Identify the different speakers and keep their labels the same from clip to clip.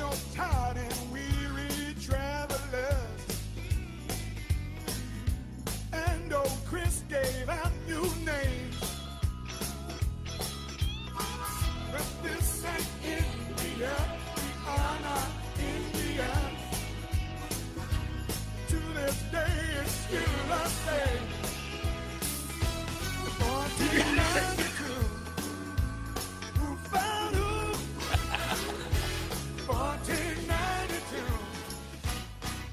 Speaker 1: your tired and weary travelers. And old Chris gave out new names. But this ain't India, we are not Indians. To this day it's still the same. 1492, who found who? 1492,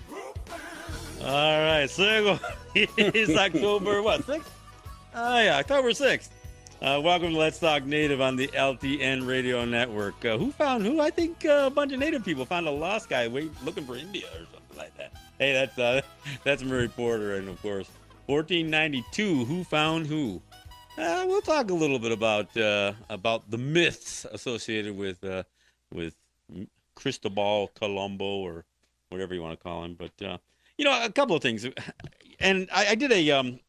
Speaker 1: who found?
Speaker 2: All right, so it's October, what, 6th? Oh, yeah, October 6th. Welcome to Let's Talk Native on the LTN Radio Network. Who found who? I think a bunch of Native people found a lost guy looking for India or something like that. Hey, that's Murray Porter, and of course, 1492, who found who? We'll talk a little bit about the myths associated with Cristobal Colombo, or whatever you want to call him. But a couple of things. And I did an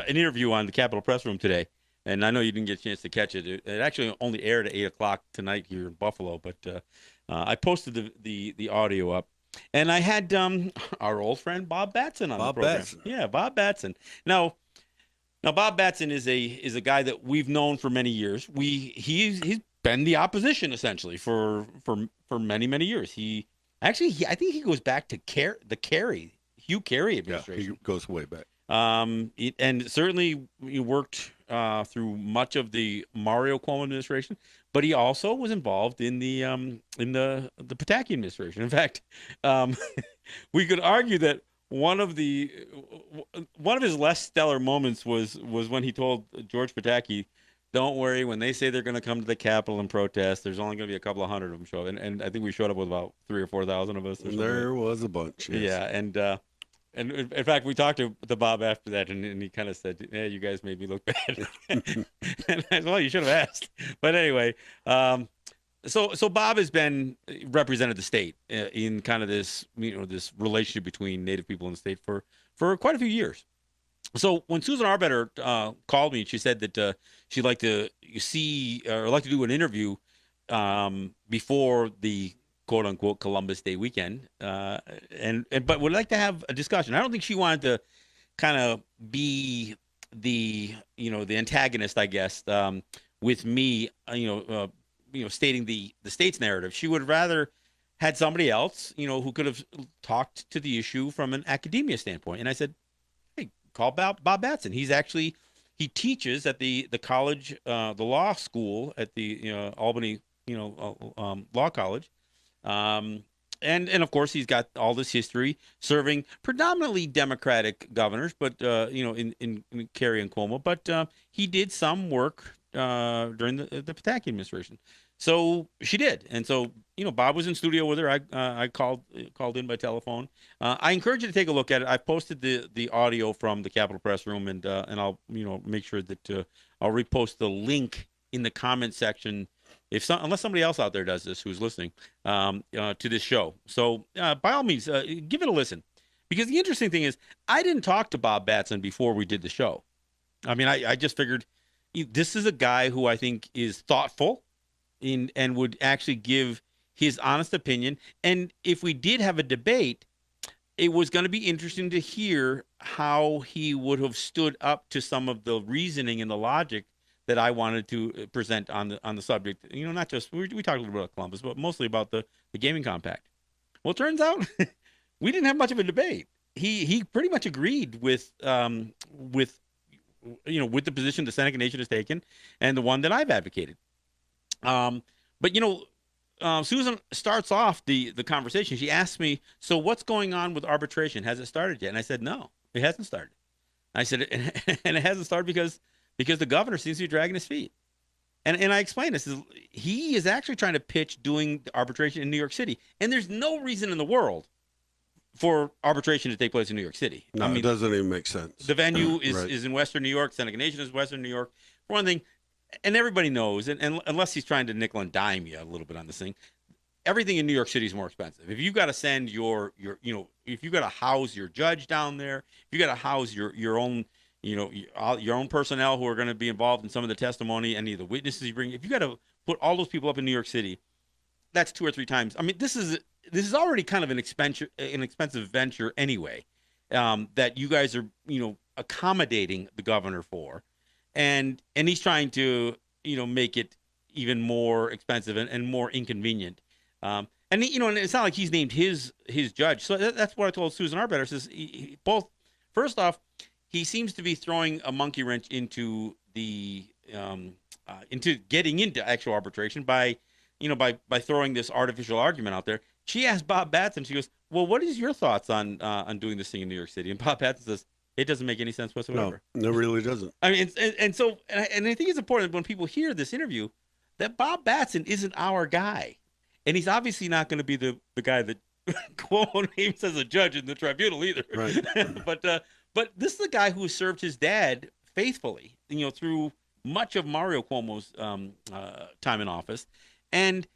Speaker 2: interview on the Capitol Press Room today, and I know you didn't get a chance to catch it. It actually only aired at 8:00 tonight here in Buffalo, but I posted the audio up, and I had our old friend Bob Batson on the program.
Speaker 3: Batson.
Speaker 2: Yeah, Bob Batson. Now Bob Batson is a guy that we've known for many years. He's been the opposition essentially for many years. I think he goes back to Hugh Carey administration.
Speaker 3: Yeah, he goes way back.
Speaker 2: And certainly he worked through much of the Mario Cuomo administration, but he also was involved in the Pataki administration. In fact, we could argue that one of his less stellar moments was when he told George Pataki, "Don't worry, when they say they're going to come to the Capitol and protest, there's only going to be a couple of hundred of them show." And I think we showed up with about 3,000 or 4,000 of us.
Speaker 3: There was a bunch. Yes.
Speaker 2: Yeah, and in fact, we talked to Bob after that, and he kind of said, "Yeah, you guys made me look bad." And I said, "Well, you should have asked." But anyway, so Bob has represented the state in kind of this relationship between Native people and the state for quite a few years. So when Susan Arbetter called me, she said that she'd like to do an interview before the quote unquote Columbus Day weekend, but would like to have a discussion. I don't think she wanted to kind of be the antagonist, I guess, with me, stating the state's narrative. She would rather had somebody else, who could have talked to the issue from an academia standpoint. And I said, hey, call Bob Batson. He teaches at the college, the law school at the Albany, Law College. And of course he's got all this history serving predominantly Democratic governors, but in Carey and Cuomo. But he did some work during the Pataki administration. So she did, and so Bob was in studio with her. I called in by telephone. I encourage you to take a look at it. I posted the audio from the Capitol Press Room, and I'll make sure that I'll repost the link in the comment section. Unless somebody else out there does this who's listening to this show. So by all means, give it a listen. Because the interesting thing is, I didn't talk to Bob Batson before we did the show. I mean, I just figured this is a guy who I think is thoughtful and would actually give his honest opinion. And if we did have a debate, it was going to be interesting to hear how he would have stood up to some of the reasoning and the logic that I wanted to present on the subject. Not just we talked a little bit about Columbus, but mostly about the gaming compact. Well, it turns out we didn't have much of a debate. He pretty much agreed with the position the Seneca Nation has taken and the one that I've advocated. But Susan starts off the conversation. She asks me, "So what's going on with arbitration? Has it started yet?" And I said, "No, it hasn't started." I said, and it hasn't started because the governor seems to be dragging his feet. And I explained this. He is actually trying to pitch doing the arbitration in New York City. And there's no reason in the world for arbitration to take place in New York City.
Speaker 3: No, it doesn't even make sense.
Speaker 2: The venue is,
Speaker 3: Right.
Speaker 2: is in Western New York. Seneca Nation is Western New York. For one thing, and everybody knows, and unless he's trying to nickel and dime you a little bit on this thing, everything in New York City is more expensive. If you got to send if you got to house your judge down there, if you got to house your own your own personnel who are going to be involved in some of the testimony, any of the witnesses you bring, if you got to put all those people up in New York City, that's 2 or 3 times. I mean, this is already kind of an expensive venture anyway, that you guys are, accommodating the governor for, and he's trying to, make it even more expensive and more inconvenient. And it's not like he's named his judge. So that's what I told Susan Arbetter. Says both. First off, he seems to be throwing a monkey wrench into the into getting into actual arbitration by throwing this artificial argument out there. She asked Bob Batson. She goes, "Well, what is your thoughts on doing this thing in New York City?" And Bob Batson says, "It doesn't make any sense whatsoever."
Speaker 3: No, it really doesn't.
Speaker 2: I mean, and I think it's important when people hear this interview that Bob Batson isn't our guy, and he's obviously not going to be the guy that Cuomo names as a judge in the tribunal either.
Speaker 3: Right.
Speaker 2: But this is the guy who served his dad faithfully, through much of Mario Cuomo's time in office, and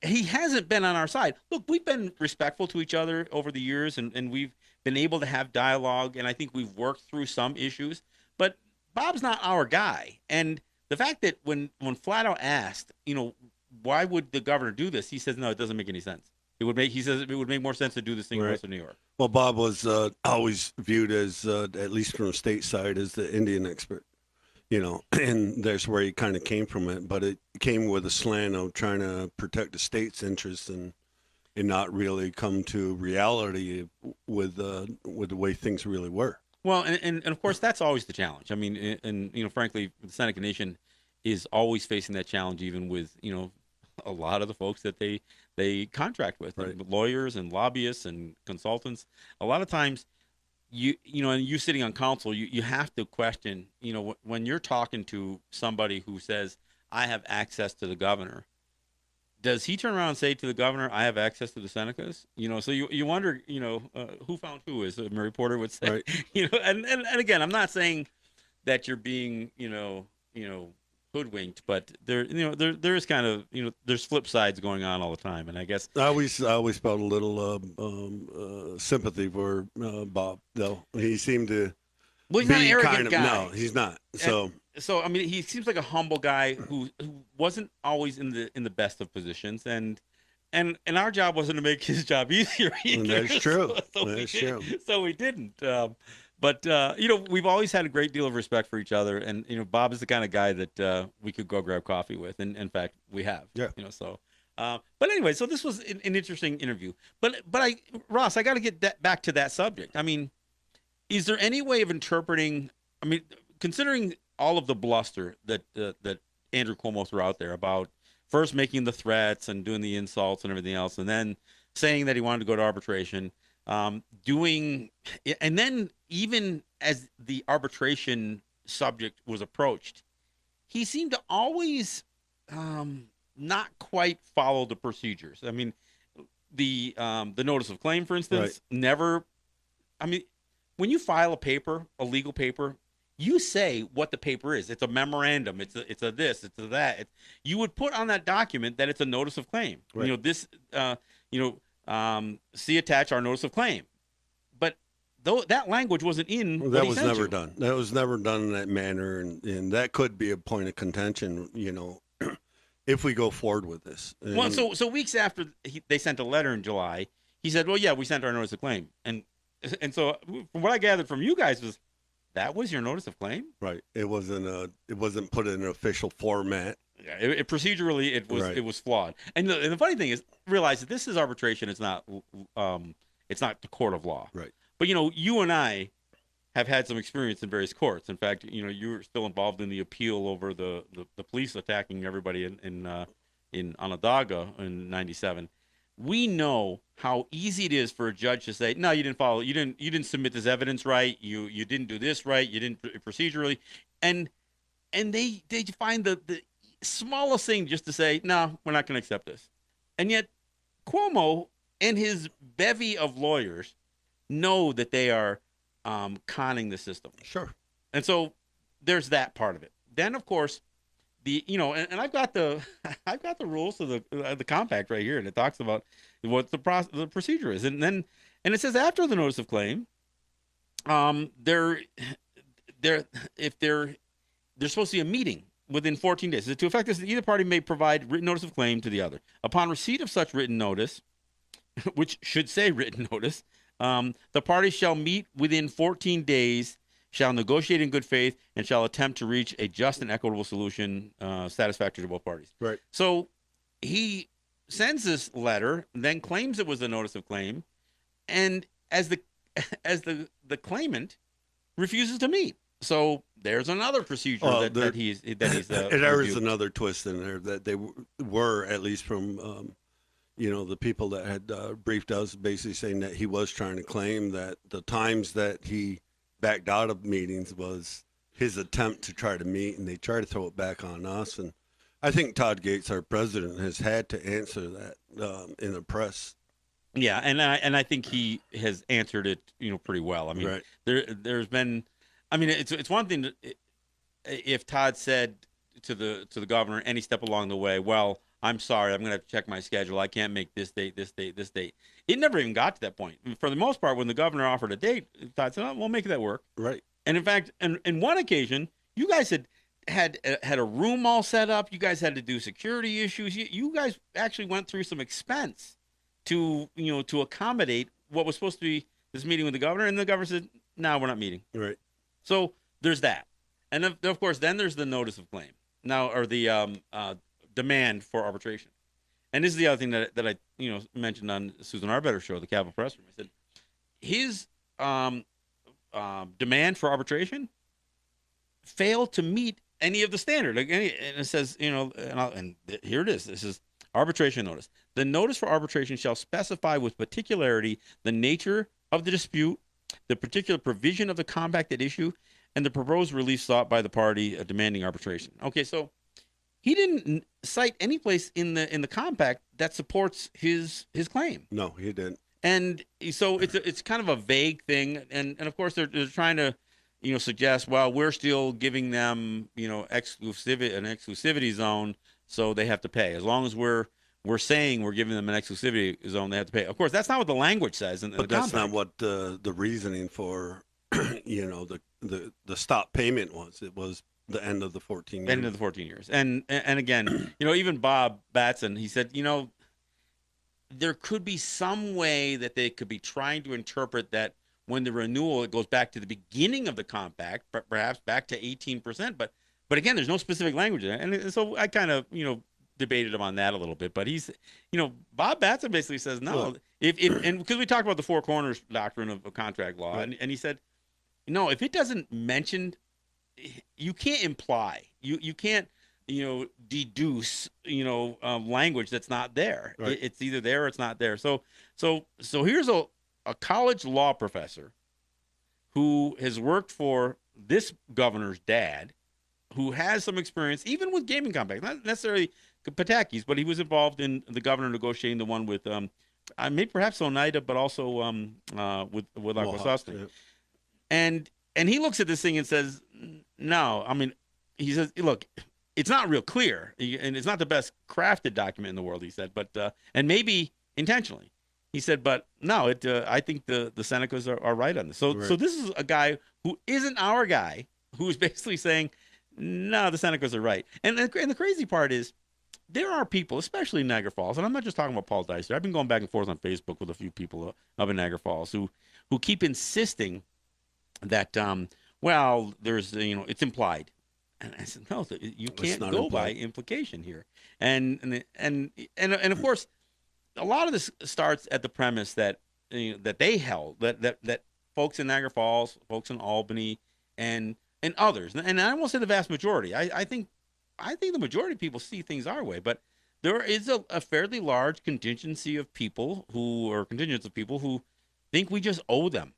Speaker 2: he hasn't been on our side. Look, we've been respectful to each other over the years, and we've been able to have dialogue, and I think we've worked through some issues. But Bob's not our guy, and the fact that when flat out asked, why would the governor do this, he says, no, it doesn't make any sense. He says it would make more sense to do this thing in the rest of New York.
Speaker 3: Well, Bob was always viewed as, at least from the state side, as the Indian expert, and that's where he kind of came from it. But it came with a slant of trying to protect the state's interests and not really come to reality with the way things really were.
Speaker 2: Well, and of course, that's always the challenge. I mean, and frankly, the Seneca Nation is always facing that challenge, even with, a lot of the folks that they contract with,
Speaker 3: right.
Speaker 2: Lawyers and lobbyists and consultants. A lot of times, and you sitting on council, you have to question, when you're talking to somebody who says, I have access to the governor, does he turn around and say to the governor, I have access to the Senecas? So you wonder, who found who, as a reporter would say.
Speaker 3: Right.
Speaker 2: And again, I'm not saying that you're being, hoodwinked, but there is kind of, there's flip sides going on all the time, and I guess
Speaker 3: I always felt a little sympathy for Bob, though. He seemed to.
Speaker 2: Well, he's not an arrogant
Speaker 3: kind of,
Speaker 2: guy.
Speaker 3: No, he's not.
Speaker 2: So I mean, he seems like a humble guy who wasn't always in the best of positions, and our job wasn't to make his job easier either.
Speaker 3: That's true.
Speaker 2: That's true. So we didn't. But we've always had a great deal of respect for each other, and Bob is the kind of guy that we could go grab coffee with, and in fact we have.
Speaker 3: Yeah.
Speaker 2: So. But anyway, so this was an interesting interview. But Ross, I got to get back to that subject. I mean, is there any way of interpreting? I mean, considering all of the bluster that Andrew Cuomo threw out there about first making the threats and doing the insults and everything else, and then saying that he wanted to go to arbitration. And then even as the arbitration subject was approached, he seemed to always not quite follow the procedures. I mean, the notice of claim, for instance,
Speaker 3: right.
Speaker 2: Never. I mean, when you file a legal paper, you say what the paper is. It's a memorandum. It's a this. It's a that. You would put on that document that it's a notice of claim.
Speaker 3: Right.
Speaker 2: See attached our notice of claim. But though that language wasn't in,
Speaker 3: that was never done. That was never done in that manner, and that could be a point of contention. If we go forward with this.
Speaker 2: Well, so weeks after they sent a letter in July, he said, "Well, yeah, we sent our notice of claim," and so from what I gathered from you guys was that was your notice of claim,
Speaker 3: right? It wasn't put in an official format.
Speaker 2: Yeah, procedurally it was flawed. And the funny thing is, realize that this is arbitration. It's not the court of law,
Speaker 3: right?
Speaker 2: But you and I have had some experience in various courts. In fact, you were still involved in the appeal over the police attacking everybody in Onondaga in '97. We know how easy it is for a judge to say, no, you didn't follow, you didn't submit this evidence right, you didn't do this right, you didn't procedurally, and they find the smallest thing just to say, no, we're not going to accept this. And yet Cuomo and his bevy of lawyers know that they are conning the system.
Speaker 3: Sure.
Speaker 2: And so there's that part of it. Then of course and I've got the rules of the compact right here, and it talks about what the procedure is, and it says after the notice of claim, there's supposed to be a meeting within 14 days. To effect this, either party may provide written notice of claim to the other. Upon receipt of such written notice, which should say written notice, the parties shall meet within 14 days, shall negotiate in good faith, and shall attempt to reach a just and equitable solution satisfactory to both parties.
Speaker 3: Right.
Speaker 2: So he sends this letter, then claims it was a notice of claim, and as the claimant refuses to meet. So there's another procedure that he's
Speaker 3: there is another twist in there that they were, at least from the people that had briefed us, basically saying that he was trying to claim that the times that he backed out of meetings was his attempt to try to meet, and they try to throw it back on us. And I think Todd Gates, our president, has had to answer that in the press.
Speaker 2: Yeah, and I think he has answered it, pretty well. I mean,
Speaker 3: right.
Speaker 2: there's been, I mean, it's one thing if Todd said to the governor any step along the way, well, I'm sorry, I'm going to have to check my schedule. I can't make this date, this date, this date. It never even got to that point. For the most part, when the governor offered a date, Todd said, we'll make that work.
Speaker 3: Right.
Speaker 2: And in fact, in one occasion, you guys had a room all set up. You guys had to do security issues. You guys actually went through some expense to accommodate what was supposed to be this meeting with the governor. And the governor said, no, we're not meeting.
Speaker 3: Right.
Speaker 2: So there's that. And of course, then there's the notice of claim now, or the demand for arbitration. And this is the other thing that I mentioned on Susan Arbetter's show, the Capitol Press Room. I said his demand for arbitration failed to meet any of the standard. And it says, and here it is. This is arbitration notice. The notice for arbitration shall specify with particularity the nature of the dispute, the particular provision of the compact at issue, and the proposed relief sought by the party demanding arbitration. Okay, so he didn't cite any place in the compact that supports his claim.
Speaker 3: No, he didn't.
Speaker 2: And so it's kind of a vague thing, and of course they're trying to suggest, well, we're still giving them an exclusivity zone, so they have to pay. As long as we're saying we're giving them an exclusivity zone, they have to pay. Of course, that's not what the language says. But
Speaker 3: that's not what the reasoning for the stop payment was. It was the end of the 14 years.
Speaker 2: End of the 14 years. And again, even Bob Batson, he said, there could be some way that they could be trying to interpret that when the renewal, it goes back to the beginning of the compact, perhaps back to 18%. But again, there's no specific language in it. And so I kind of, debated him on that a little bit. But he's, Bob Batson basically says, no, and because we talked about the four corners doctrine of contract law,
Speaker 3: right.
Speaker 2: and he said, no, if it doesn't mention, you can't imply, you can't, deduce, language that's not there.
Speaker 3: Right.
Speaker 2: It's either there or it's not there. So here's a college law professor who has worked for this governor's dad, who has some experience, even with gaming compacts, not necessarily Pataki's, but he was involved in the governor negotiating the one with, maybe perhaps Oneida, but also with Aquasasne.
Speaker 3: Yeah.
Speaker 2: And he looks at this thing and says, no, I mean, he says, look, it's not real clear, and it's not the best crafted document in the world, he said, but and maybe intentionally. He said, but no, I think the Senecas are right on this. So
Speaker 3: right.
Speaker 2: So this is a guy who isn't our guy, who's basically saying, no, the Senecas are right. And the crazy part is, there are people, especially in Niagara Falls, and I'm not just talking about Paul Deister. I've been going back and forth on Facebook with a few people up in Niagara Falls who keep insisting that, well, there's, it's implied. And I said, no, you can't go by implication here. And of course, a lot of this starts at the premise that that they held that folks in Niagara Falls, folks in Albany, and others, and I won't say the vast majority. I think the majority of people see things our way, but there is a fairly large contingency of people contingents of people who think we just owe them,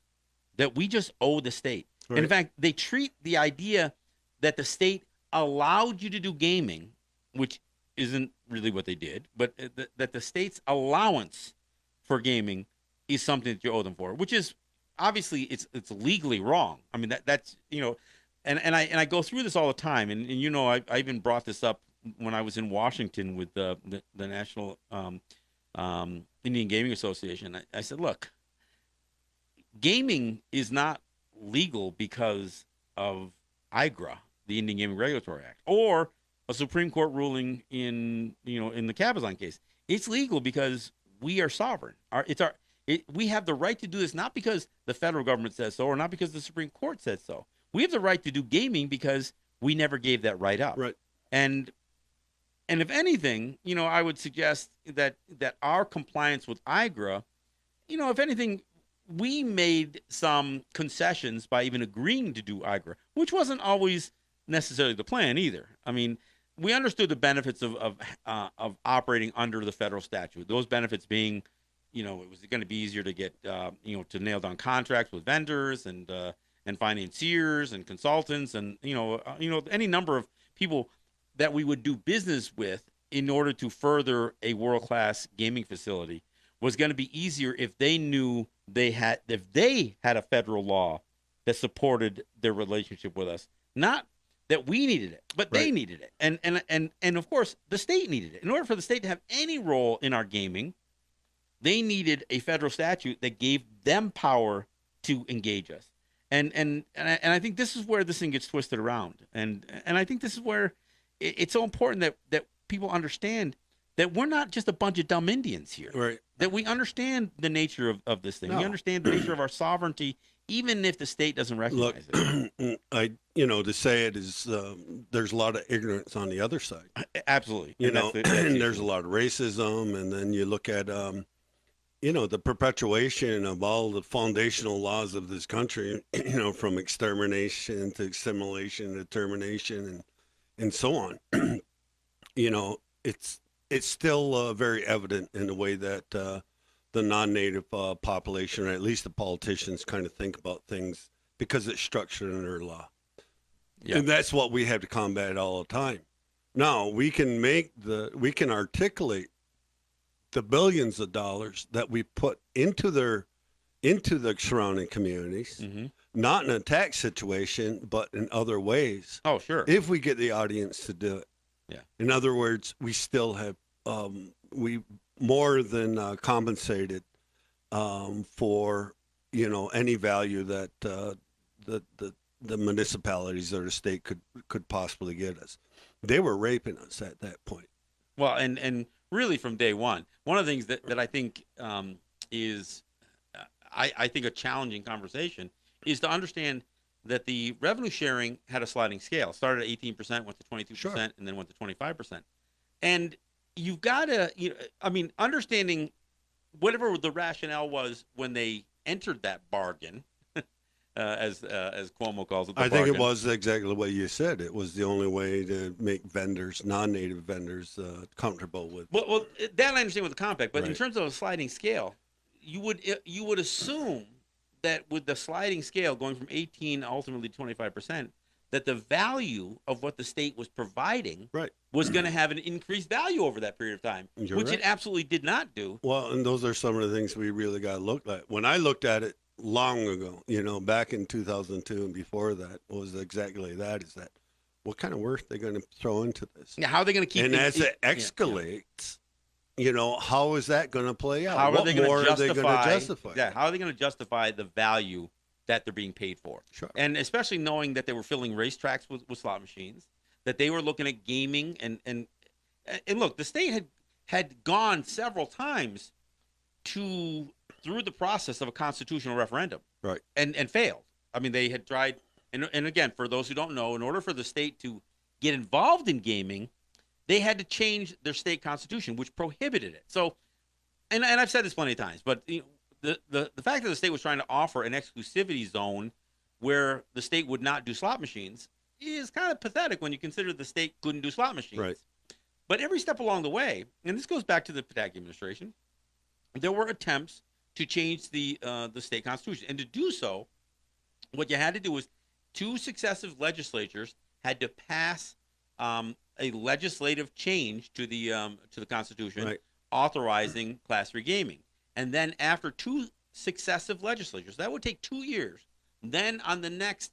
Speaker 2: that we just owe the state. Right. And in fact, they treat the idea that the state allowed you to do gaming, which isn't really what they did, but that the state's allowance for gaming is something that you owe them for, which is obviously it's legally wrong. I mean, that's and I go through this all the time, and I even brought this up when I was in Washington with the National Indian Gaming Association. I said, look, gaming is not legal because of IGRA, the Indian Gaming Regulatory Act, or a Supreme Court ruling in in the Cabazon case. It's legal because we are sovereign. We have the right to do this not because the federal government says so or not because the Supreme Court says so. We have the right to do gaming because we never gave that right up.
Speaker 3: Right.
Speaker 2: And if anything, I would suggest that our compliance with IGRA, if anything, we made some concessions by even agreeing to do IGRA, which wasn't always necessarily the plan either. I mean, we understood the benefits of operating under the federal statute. Those benefits being, it was going to be easier to get, to nail down contracts with vendors and financiers and consultants and any number of people that we would do business with in order to further a world-class gaming facility was going to be easier if they knew if they had a federal law that supported their relationship with us. Not that we needed it, but they needed it. And of course, the state needed it. In order for the state to have any role in our gaming, they needed a federal statute that gave them power to engage us. And I think this is where this thing gets twisted around. And I think this is where it's so important that people understand that we're not just a bunch of dumb Indians here.
Speaker 3: Right.
Speaker 2: That we understand the nature of this thing. No. We understand the nature of our sovereignty, even if the state doesn't recognize it.
Speaker 3: To say it is, there's a lot of ignorance on the other side.
Speaker 2: Absolutely.
Speaker 3: And there's a lot of racism. And then you look at, the perpetuation of all the foundational laws of this country, from extermination to assimilation to termination and so on. It's still very evident in the way that the non-native population, or at least the politicians, kind of think about things because it's structured under law. Yeah. And that's what we have to combat all the time. Now, we can articulate the billions of dollars that we put into the surrounding communities, mm-hmm. not in a tax situation, but in other ways.
Speaker 2: Oh, sure.
Speaker 3: If we get the audience to do it.
Speaker 2: Yeah.
Speaker 3: In other words, we still have we more than compensated for any value that the municipalities or the state could possibly get us. They were raping us at that point.
Speaker 2: Well, and really from day one, one of the things that I think is I think a challenging conversation is to understand that the revenue sharing had a sliding scale. It started at 18%, went to 22%, sure. and then went to 25%. And you've got to, understanding whatever the rationale was when they entered that bargain, as Cuomo calls it.
Speaker 3: I think it was exactly the way you said. It was the only way to make vendors, non-native vendors, comfortable with.
Speaker 2: Well, that I understand with the compact, but
Speaker 3: right.
Speaker 2: in terms of a sliding scale, you would assume that with the sliding scale going from 18 ultimately to 25%, that the value of what the state was providing
Speaker 3: right.
Speaker 2: was going to have an increased value over that period of time,
Speaker 3: You're
Speaker 2: which
Speaker 3: right.
Speaker 2: it absolutely did not do.
Speaker 3: Well, and those are some of the things we really got to look at. When I looked at it long ago, back in 2002 and before that, was exactly that. Is that what kind of work they're going to throw into this?
Speaker 2: Yeah, how are they going to keep?
Speaker 3: And as it escalates, how is that going to play out?
Speaker 2: How are they going to
Speaker 3: justify?
Speaker 2: Yeah, how are they going to justify the value that they're being paid for?
Speaker 3: Sure.
Speaker 2: And especially knowing that they were filling racetracks with slot machines, that they were looking at gaming, and look, the state had gone several times through the process of a constitutional referendum,
Speaker 3: right,
Speaker 2: and failed. I mean, they had tried, and again, for those who don't know, in order for the state to get involved in gaming, they had to change their state constitution, which prohibited it. So, and I've said this plenty of times, but the fact that the state was trying to offer an exclusivity zone where the state would not do slot machines is kind of pathetic when you consider the state couldn't do slot machines.
Speaker 3: Right.
Speaker 2: But every step along the way, and this goes back to the Pataki administration, there were attempts to change the state constitution, and to do so, what you had to do was 2 successive legislatures had to pass a legislative change to the Constitution,
Speaker 3: right.
Speaker 2: authorizing Class 3 gaming. And then after 2 successive legislatures, that would take 2 years. Then on the next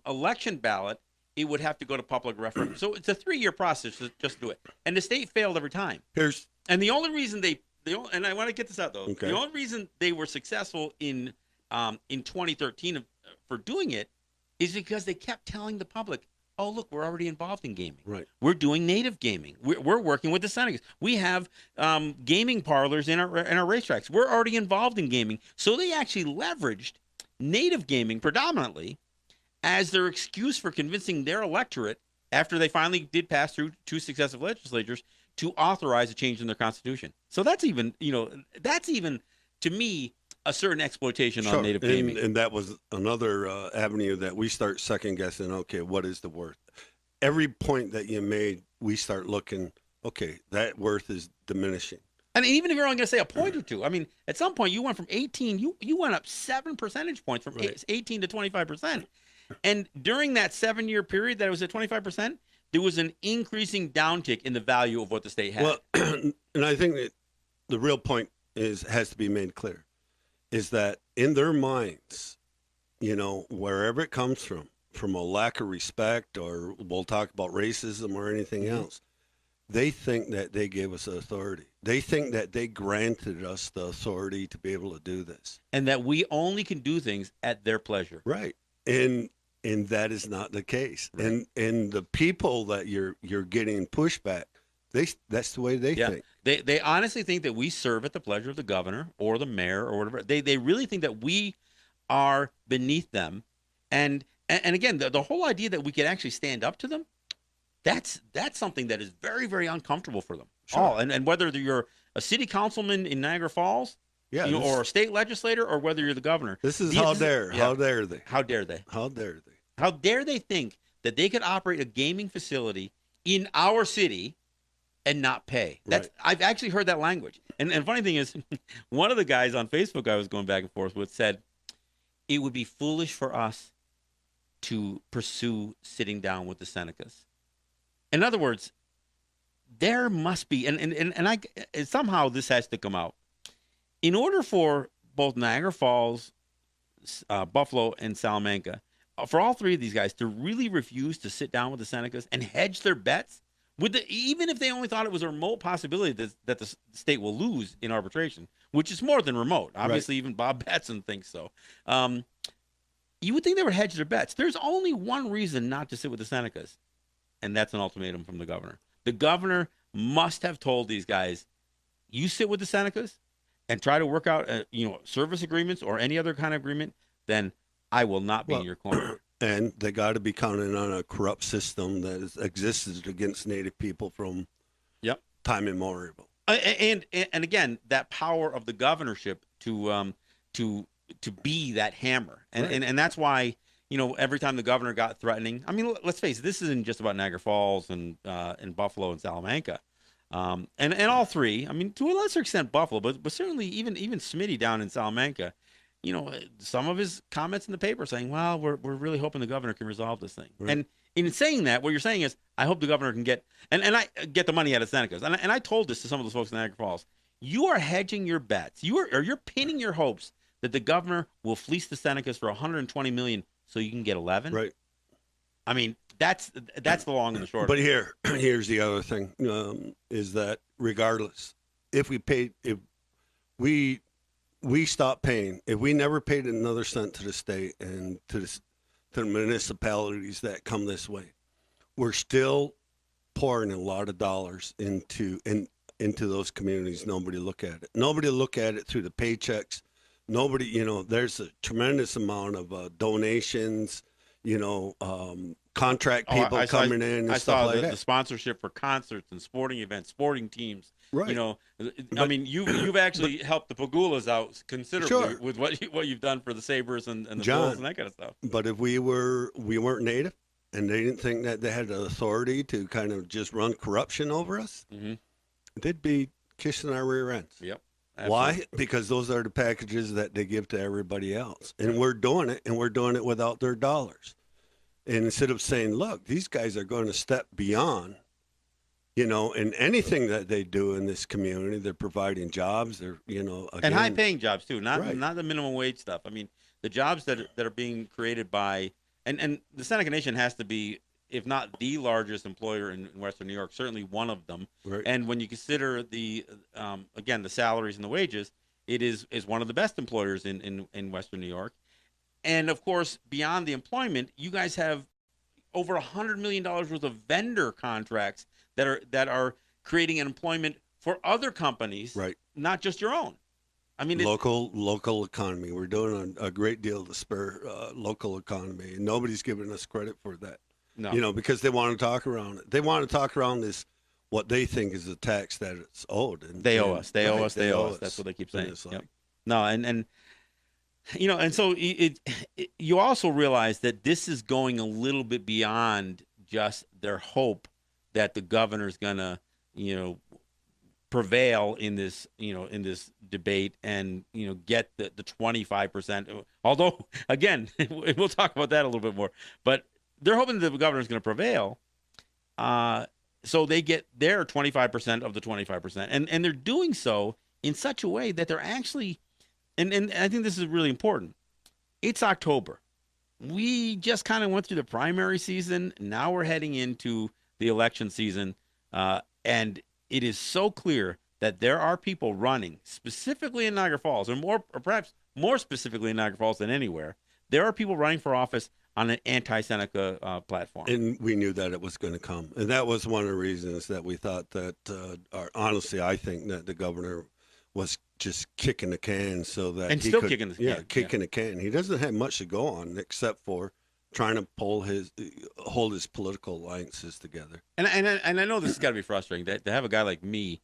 Speaker 2: election ballot, it would have to go to public referendum. So it's a 3-year process to just do it. And the state failed every time. And the only reason and I want to get this out though,
Speaker 3: okay.
Speaker 2: The only reason they were successful in 2013 for doing it is because they kept telling the public, oh, look, we're already involved in gaming.
Speaker 3: Right.
Speaker 2: We're doing native gaming. We're working with the Senecas. We have gaming parlors in our racetracks. We're already involved in gaming. So they actually leveraged native gaming predominantly as their excuse for convincing their electorate, after they finally did pass through 2 successive legislatures, to authorize a change in their constitution. So that's even, to me, a certain exploitation on native gaming.
Speaker 3: And that was another avenue that we start second guessing, okay, what is the worth? Every point that you made, we start looking, okay, that worth is diminishing.
Speaker 2: And even if you're only going to say a point or two, I mean, at some point you went from 18, you went up 7 percentage points from 18 to 25%. And during that 7-year period that it was at 25%, there was an increasing downtick in the value of what the state had.
Speaker 3: Well, and I think that the real point has to be made clear, is that in their minds, wherever it comes from a lack of respect, or we'll talk about racism or anything else, they think that they gave us authority. They think that they granted us the authority to be able to do this.
Speaker 2: And that we only can do things at their pleasure.
Speaker 3: Right. And that is not the case.
Speaker 2: Right.
Speaker 3: And the people that you're getting pushback, that's the way they think.
Speaker 2: They honestly think that we serve at the pleasure of the governor or the mayor or whatever. They really think that we are beneath them. And again, the whole idea that we could actually stand up to them, that's something that is very, very uncomfortable for them.
Speaker 3: Sure.
Speaker 2: And whether you're a city councilman in Niagara Falls, or a state legislator, or whether you're the governor.
Speaker 3: This is how dare they?
Speaker 2: How dare they?
Speaker 3: How dare they?
Speaker 2: How dare they think that they could operate a gaming facility in our city and not pay? I've actually heard that language. And funny thing is, one of the guys on Facebook I was going back and forth with said, it would be foolish for us to pursue sitting down with the Senecas. In other words, there must be, and somehow this has to come out. In order for both Niagara Falls, Buffalo, and Salamanca, for all three of these guys to really refuse to sit down with the Senecas and hedge their bets, even if they only thought it was a remote possibility that the state will lose in arbitration, which is more than remote. Obviously, even Bob Batson thinks so. You would think they would hedge their bets. There's only one reason not to sit with the Senecas, and that's an ultimatum from the governor. The governor must have told these guys, you sit with the Senecas and try to work out, service agreements or any other kind of agreement, then I will not be in your corner.
Speaker 3: And they got to be counting on a corrupt system that has existed against Native people from time immemorial.
Speaker 2: And again, that power of the governorship to be that hammer, and that's why every time the governor got threatening. I mean, let's face it, this isn't just about Niagara Falls and Buffalo and Salamanca. And all three, I mean, to a lesser extent Buffalo, but certainly even Smitty down in Salamanca, some of his comments in the paper saying, well, we're really hoping the governor can resolve this thing. Right. And in saying that, what you're saying is, I hope the governor can get the money out of Senecas. And I told this to some of those folks in Niagara Falls. You are hedging your bets. You're pinning your hopes that the governor will fleece the Senecas for $120 million so you can get 11. Right. I mean, that's the long and the short.
Speaker 3: But here's the other thing, is that regardless, if we stop paying, if we never paid another cent to the state and to the municipalities that come this way, we're still pouring a lot of dollars into those communities. Nobody look at it. Nobody look at it through the paychecks. Nobody, there's a tremendous amount of donations, contract people coming in and stuff like that. I saw
Speaker 2: the sponsorship for concerts and sporting events, sporting teams.
Speaker 3: Right.
Speaker 2: I mean, you've actually helped the Pagulas out considerably with what you've done for the Sabres and the Bulls and that kind of stuff.
Speaker 3: But if we weren't Native and they didn't think that they had the authority to kind of just run corruption over us, they'd be kissing our rear ends.
Speaker 2: Yep. Absolutely.
Speaker 3: Why? Because those are the packages that they give to everybody else. And we're doing it without their dollars. And instead of saying, look, these guys are going to step beyond, in anything that they do in this community, they're providing jobs. They're, again,
Speaker 2: and high-paying jobs too, not the minimum wage stuff. I mean, the jobs that are being created by, and the Seneca Nation has to be, if not the largest employer in Western New York, certainly one of them. Right. And when you consider the salaries and the wages, it is one of the best employers in Western New York. And of course, beyond the employment, you guys have over $100 million worth of vendor contracts that are creating employment for other companies,
Speaker 3: Right.
Speaker 2: not just your own. I mean,
Speaker 3: Local economy. We're doing a great deal to spur local economy, and nobody's giving us credit for that.
Speaker 2: no.
Speaker 3: You know, because they want to talk around it. They want to talk around this, what they think is a tax that it's owed. And
Speaker 2: They owe us. They owe
Speaker 3: right,
Speaker 2: us. They owe us. That's what they keep
Speaker 3: And
Speaker 2: saying.
Speaker 3: it's
Speaker 2: Yep.
Speaker 3: like,
Speaker 2: No, and and so you also realize that this is going a little bit beyond just their hope that the governor's gonna, prevail in this, in this debate and, get the 25%. Although, again, we'll talk about that a little bit more. But they're hoping that the governor's going to prevail. So they get their 25% of the 25%. And they're doing so in such a way that they're actually, and I think this is really important. It's October. We just kind of went through the primary season. Now we're heading into the election season. And it is so clear that there are people running, specifically in Niagara Falls, or perhaps more specifically in Niagara Falls than anywhere. There are people running for office on an anti-Seneca platform.
Speaker 3: and we knew that it was going to come. And that was one of the reasons that we thought that, honestly, I think that the governor was just kicking the can so that
Speaker 2: And
Speaker 3: he
Speaker 2: still
Speaker 3: could,
Speaker 2: kicking the can,
Speaker 3: Yeah,
Speaker 2: yeah.
Speaker 3: kicking the can. He doesn't have much to go on except for trying to hold his political alliances together.
Speaker 2: And I know this has got to be frustrating to have a guy like me,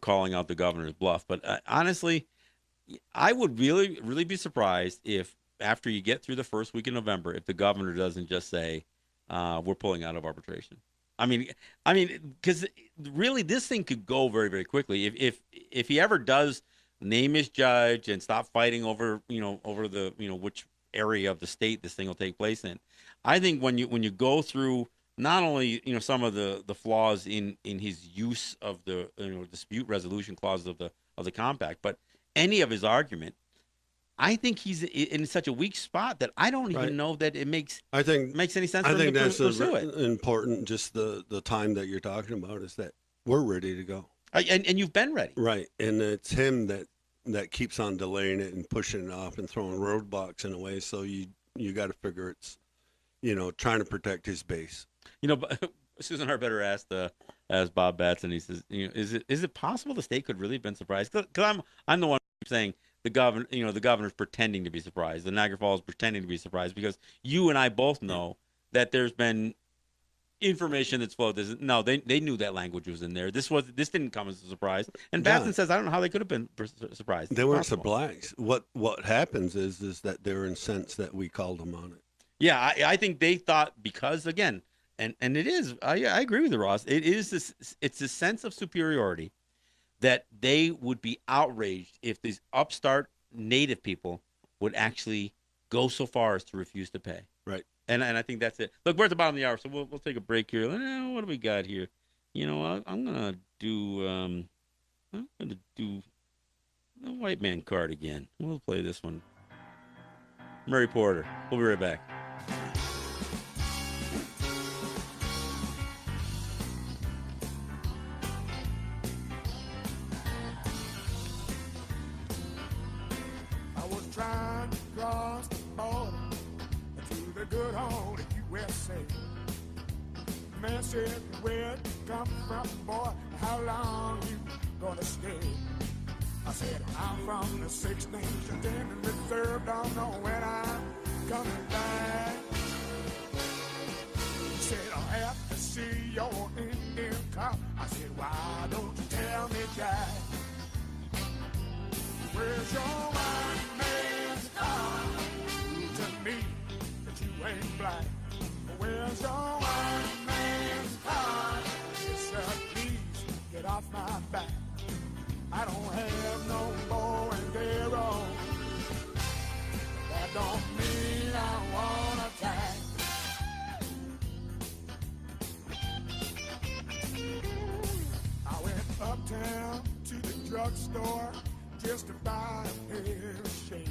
Speaker 2: calling out the governor's bluff. But honestly, I would really, really be surprised if after you get through the first week in November, if the governor doesn't just say, we're pulling out of arbitration. I mean, because really this thing could go very, very quickly. If he ever does name his judge and stop fighting over the, which area of the state this thing will take place in, I think when you go through not only some of the flaws in his use of the dispute resolution clauses of the compact, but any of his argument, I think he's in such a weak spot that I don't even know that it makes any sense for him to pursue it.
Speaker 3: Important. Just the time that you're talking about is that we're ready to go.
Speaker 2: And you've been ready,
Speaker 3: Right, and it's him that keeps on delaying it and pushing it off and throwing roadblocks in a way. So you got to figure it's, trying to protect his base.
Speaker 2: Susan Harbetter asked Bob Batson. He says, is it possible the state could really have been surprised? Because I'm the one saying the governor's pretending to be surprised. The Niagara Falls pretending to be surprised because you and I both know that there's been information that's flowed. No, they knew that language was in there. This didn't come as a surprise. And Batson says, I don't know how they could have been surprised.
Speaker 3: They weren't surprised. What happens is that they're incensed that we called them on it.
Speaker 2: Yeah, I think they thought because again, and it is. I agree with you, Ross. It is this. It's a sense of superiority that they would be outraged if these upstart native people would actually go so far as to refuse to pay.
Speaker 3: Right.
Speaker 2: And I think that's it. Look, we're at the bottom of the hour, so we'll take a break here. What do we got here? I'm gonna do the White Man card again. We'll play this one. Murray Porter. We'll be right back.
Speaker 1: I was trying to cross the border to the good old USA. Man said, where you come from, boy? How long you gonna stay? I said, I'm from the Six Nations and the Reserve. Don't know when I'm coming back. He said, I'll have to see your Indian cop. I said, why don't you tell me, Jack? Where's your white man's car? Prove to me that you ain't black. Where's your white man's car? Yes, sir, please get off my back. I don't have no bow and arrow. That don't mean I wanna attack. I went uptown to the drugstore just to buy a pair of shades.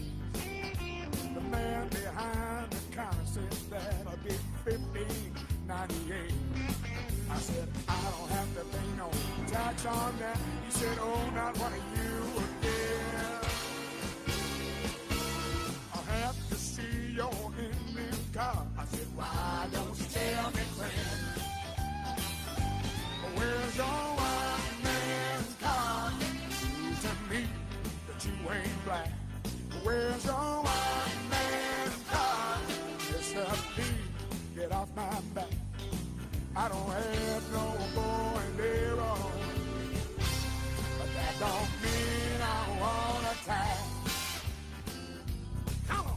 Speaker 1: The man behind the counter said that'll be $15.98. I said, I don't have to pay no tax on that. He said, oh, not one of you again. I'll have to see your Indian car. I said, why don't you tell you ain't black. Where's your white man card? Yes, sir, please get off my back. I don't have no boy later on, but that don't mean I wanna tie. Come on.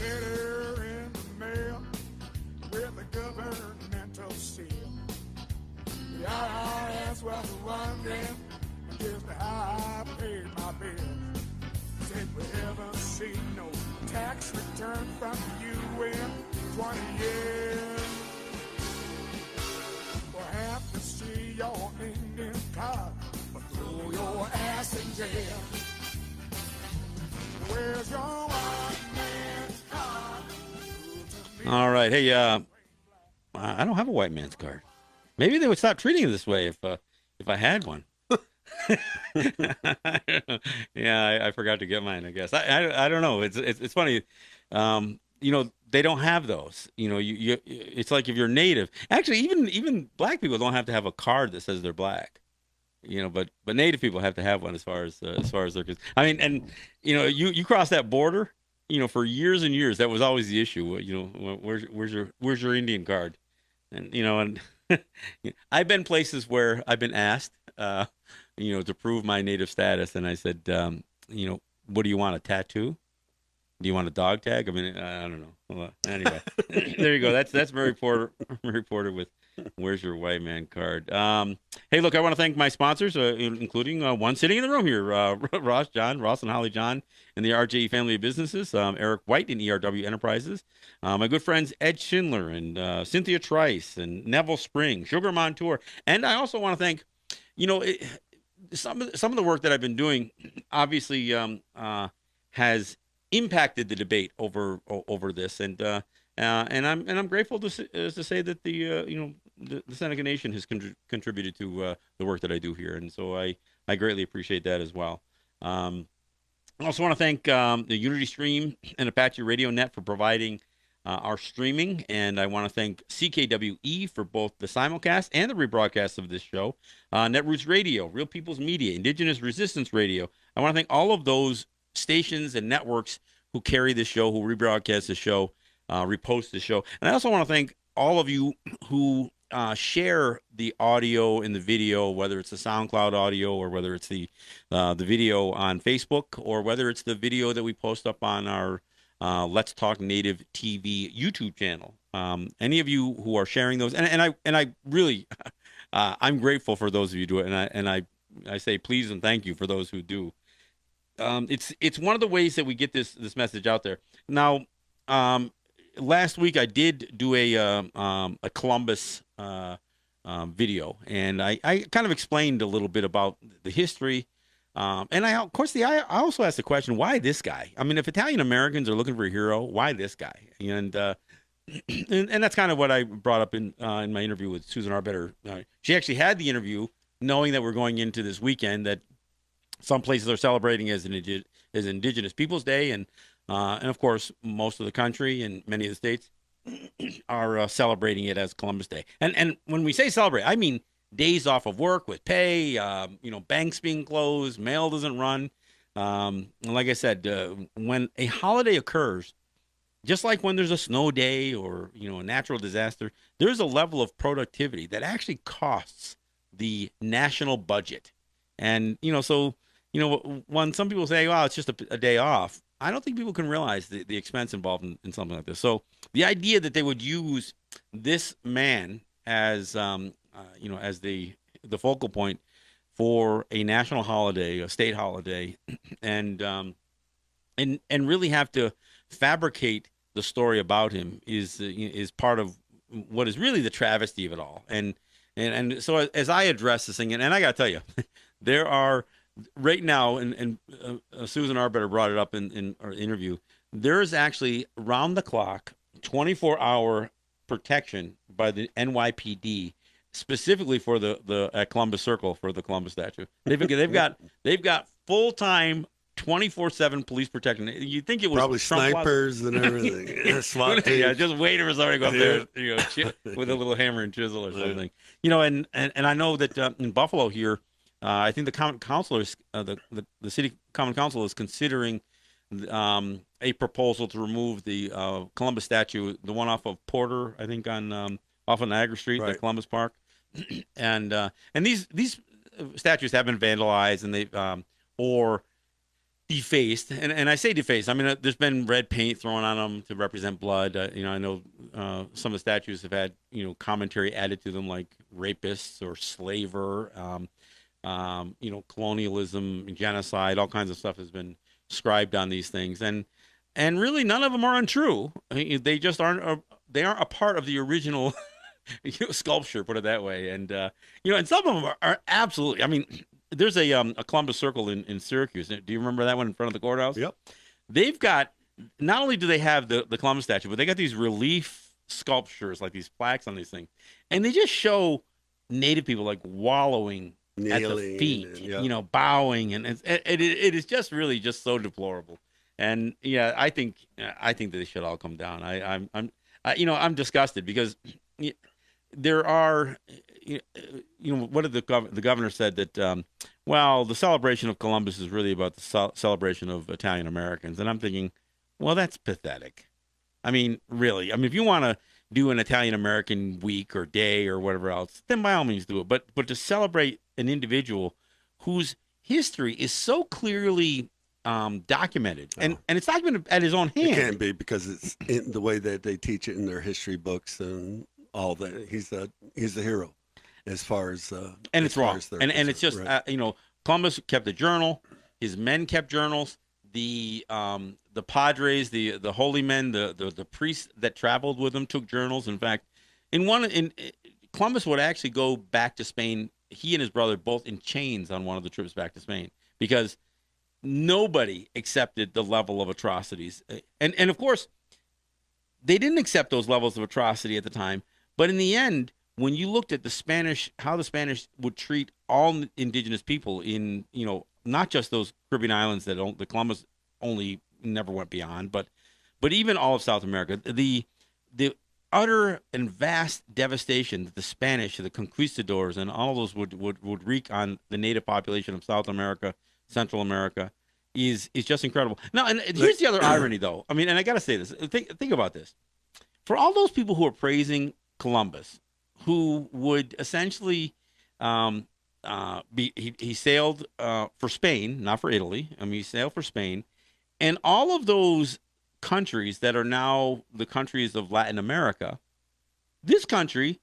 Speaker 1: Letter in the mail with a governmental seal. The IRS was wondering just how I paid my bills. Said we ever see no tax return from you in 20 years. We'll have to see your Indian card or throw your ass in jail. Where's your white man's card?
Speaker 2: All right. Hey, I don't have a white man's card. Maybe they would stop treating it this way if I had one. Yeah, I forgot to get mine, I guess. I don't know. It's funny. They don't have those. It's like if you're native. Actually, even black people don't have to have a card that says they're black. But native people have to have one as far as they're concerned. I mean, and you cross that border, for years and years, that was always the issue. Where's your Indian card? And I've been places where I've been asked, to prove my native status, and I said, what do you want, a tattoo? Do you want a dog tag? I mean, I don't know. Well, anyway, there you go. That's Murray Porter with Where's Your White Man Card. Hey, look, I want to thank my sponsors, including one sitting in the room here, Ross and Holly John, and the RJE family of businesses, Eric White in ERW Enterprises, my good friends Ed Schindler and Cynthia Trice and Neville Spring, Sugar Montour, and I also want to thank, some of the work that I've been doing, obviously, has impacted the debate over this, and I'm grateful to say that the Seneca Nation has contributed to the work that I do here, and so I greatly appreciate that as well. I also want to thank the Unity Stream and Apache Radio Net for providing our streaming, and I want to thank CKWE for both the simulcast and the rebroadcast of this show, Netroots Radio, Real People's Media, Indigenous Resistance Radio. I want to thank all of those stations and networks who carry this show, who rebroadcast the show, repost the show. And I also want to thank all of you who share the audio and the video, whether it's the SoundCloud audio or whether it's the video on Facebook or whether it's the video that we post up on our Let's Talk Native TV YouTube channel. Any of you who are sharing those, and I really, I'm grateful for those of you who do it, and I say please and thank you for those who do. It's one of the ways that we get this message out there. Now, last week I did do a Columbus video, and I kind of explained a little bit about the history. And I also asked the question, why this guy? I mean, if Italian Americans are looking for a hero, why this guy? And that's kind of what I brought up in my interview with Susan Arbetter. She actually had the interview knowing that we're going into this weekend, that some places are celebrating as Indigenous Peoples Day, and of course, most of the country and many of the states are celebrating it as Columbus Day. And when we say celebrate, I mean days off of work with pay, banks being closed, mail doesn't run. Like I said, when a holiday occurs, just like when there's a snow day or, a natural disaster, there's a level of productivity that actually costs the national budget. And, when some people say, well, it's just a day off, I don't think people can realize the expense involved in something like this. So the idea that they would use this man as, as the focal point for a national holiday, a state holiday, and really have to fabricate the story about him is part of what is really the travesty of it all. And so as I address this thing, and I got to tell you, there are right now, and Susan Arbetter brought it up in our interview. There is actually round the clock, 24-hour protection by the NYPD specifically for the at Columbus Circle for the Columbus statue. They've got full-time 24/7 police protection. You think it was
Speaker 3: probably
Speaker 2: Trump
Speaker 3: snipers and everything. SWAT teams.
Speaker 2: Yeah, just waiting for somebody to go up there, with a little hammer and chisel or something. And I know that in Buffalo here, I think the common council is the city common council is considering a proposal to remove the Columbus statue, the one off of Porter, I think on off of Niagara Street,
Speaker 3: Right.
Speaker 2: at Columbus Park, and these statues have been vandalized and they've or defaced, and I say defaced. I mean, there's been red paint thrown on them to represent blood. I know some of the statues have had commentary added to them like rapists or slaver, colonialism, genocide, all kinds of stuff has been scribed on these things, and really none of them are untrue. I mean, they just aren't. They aren't a part of the original sculpture, put it that way, and and some of them are absolutely. I mean. There's a Columbus Circle in Syracuse. Do you remember that one in front of the courthouse?
Speaker 3: Yep.
Speaker 2: They've got, not only do they have the Columbus statue, but they got these relief sculptures, like these plaques on these things. And they just show Native people like wallowing at the feet,
Speaker 3: and,
Speaker 2: bowing. And it is just really just so deplorable. And yeah, I think that they should all come down. I'm disgusted because there are, what did the governor said that, the celebration of Columbus is really about the celebration of Italian Americans. And I'm thinking, well, that's pathetic. I mean, really. I mean, if you want to do an Italian American week or day or whatever else, then by all means do it. But to celebrate an individual whose history is so clearly documented, and it's documented at his own hand.
Speaker 3: It can't be because it's in the way that they teach it in their history books and all that. He's a hero. As far as
Speaker 2: and it's wrong, and it's just
Speaker 3: right.
Speaker 2: Columbus kept a journal. His men kept journals. The padres, the holy men, the priests that traveled with him took journals. In fact, Columbus would actually go back to Spain. He and his brother both in chains on one of the trips back to Spain because nobody accepted the level of atrocities, and of course they didn't accept those levels of atrocity at the time. But in the end, when you looked at how the Spanish would treat all indigenous people in, not just those Caribbean islands that the Columbus only never went beyond, but even all of South America, the utter and vast devastation that the Spanish, the conquistadors, and all of those would wreak on the native population of South America, Central America, is just incredible. Now, and here's the other irony, though. I mean, and I got to say this. Think about this. For all those people who are praising Columbus, who would essentially he sailed for Spain, not for Italy. I mean, he sailed for Spain, and all of those countries that are now the countries of Latin America, this country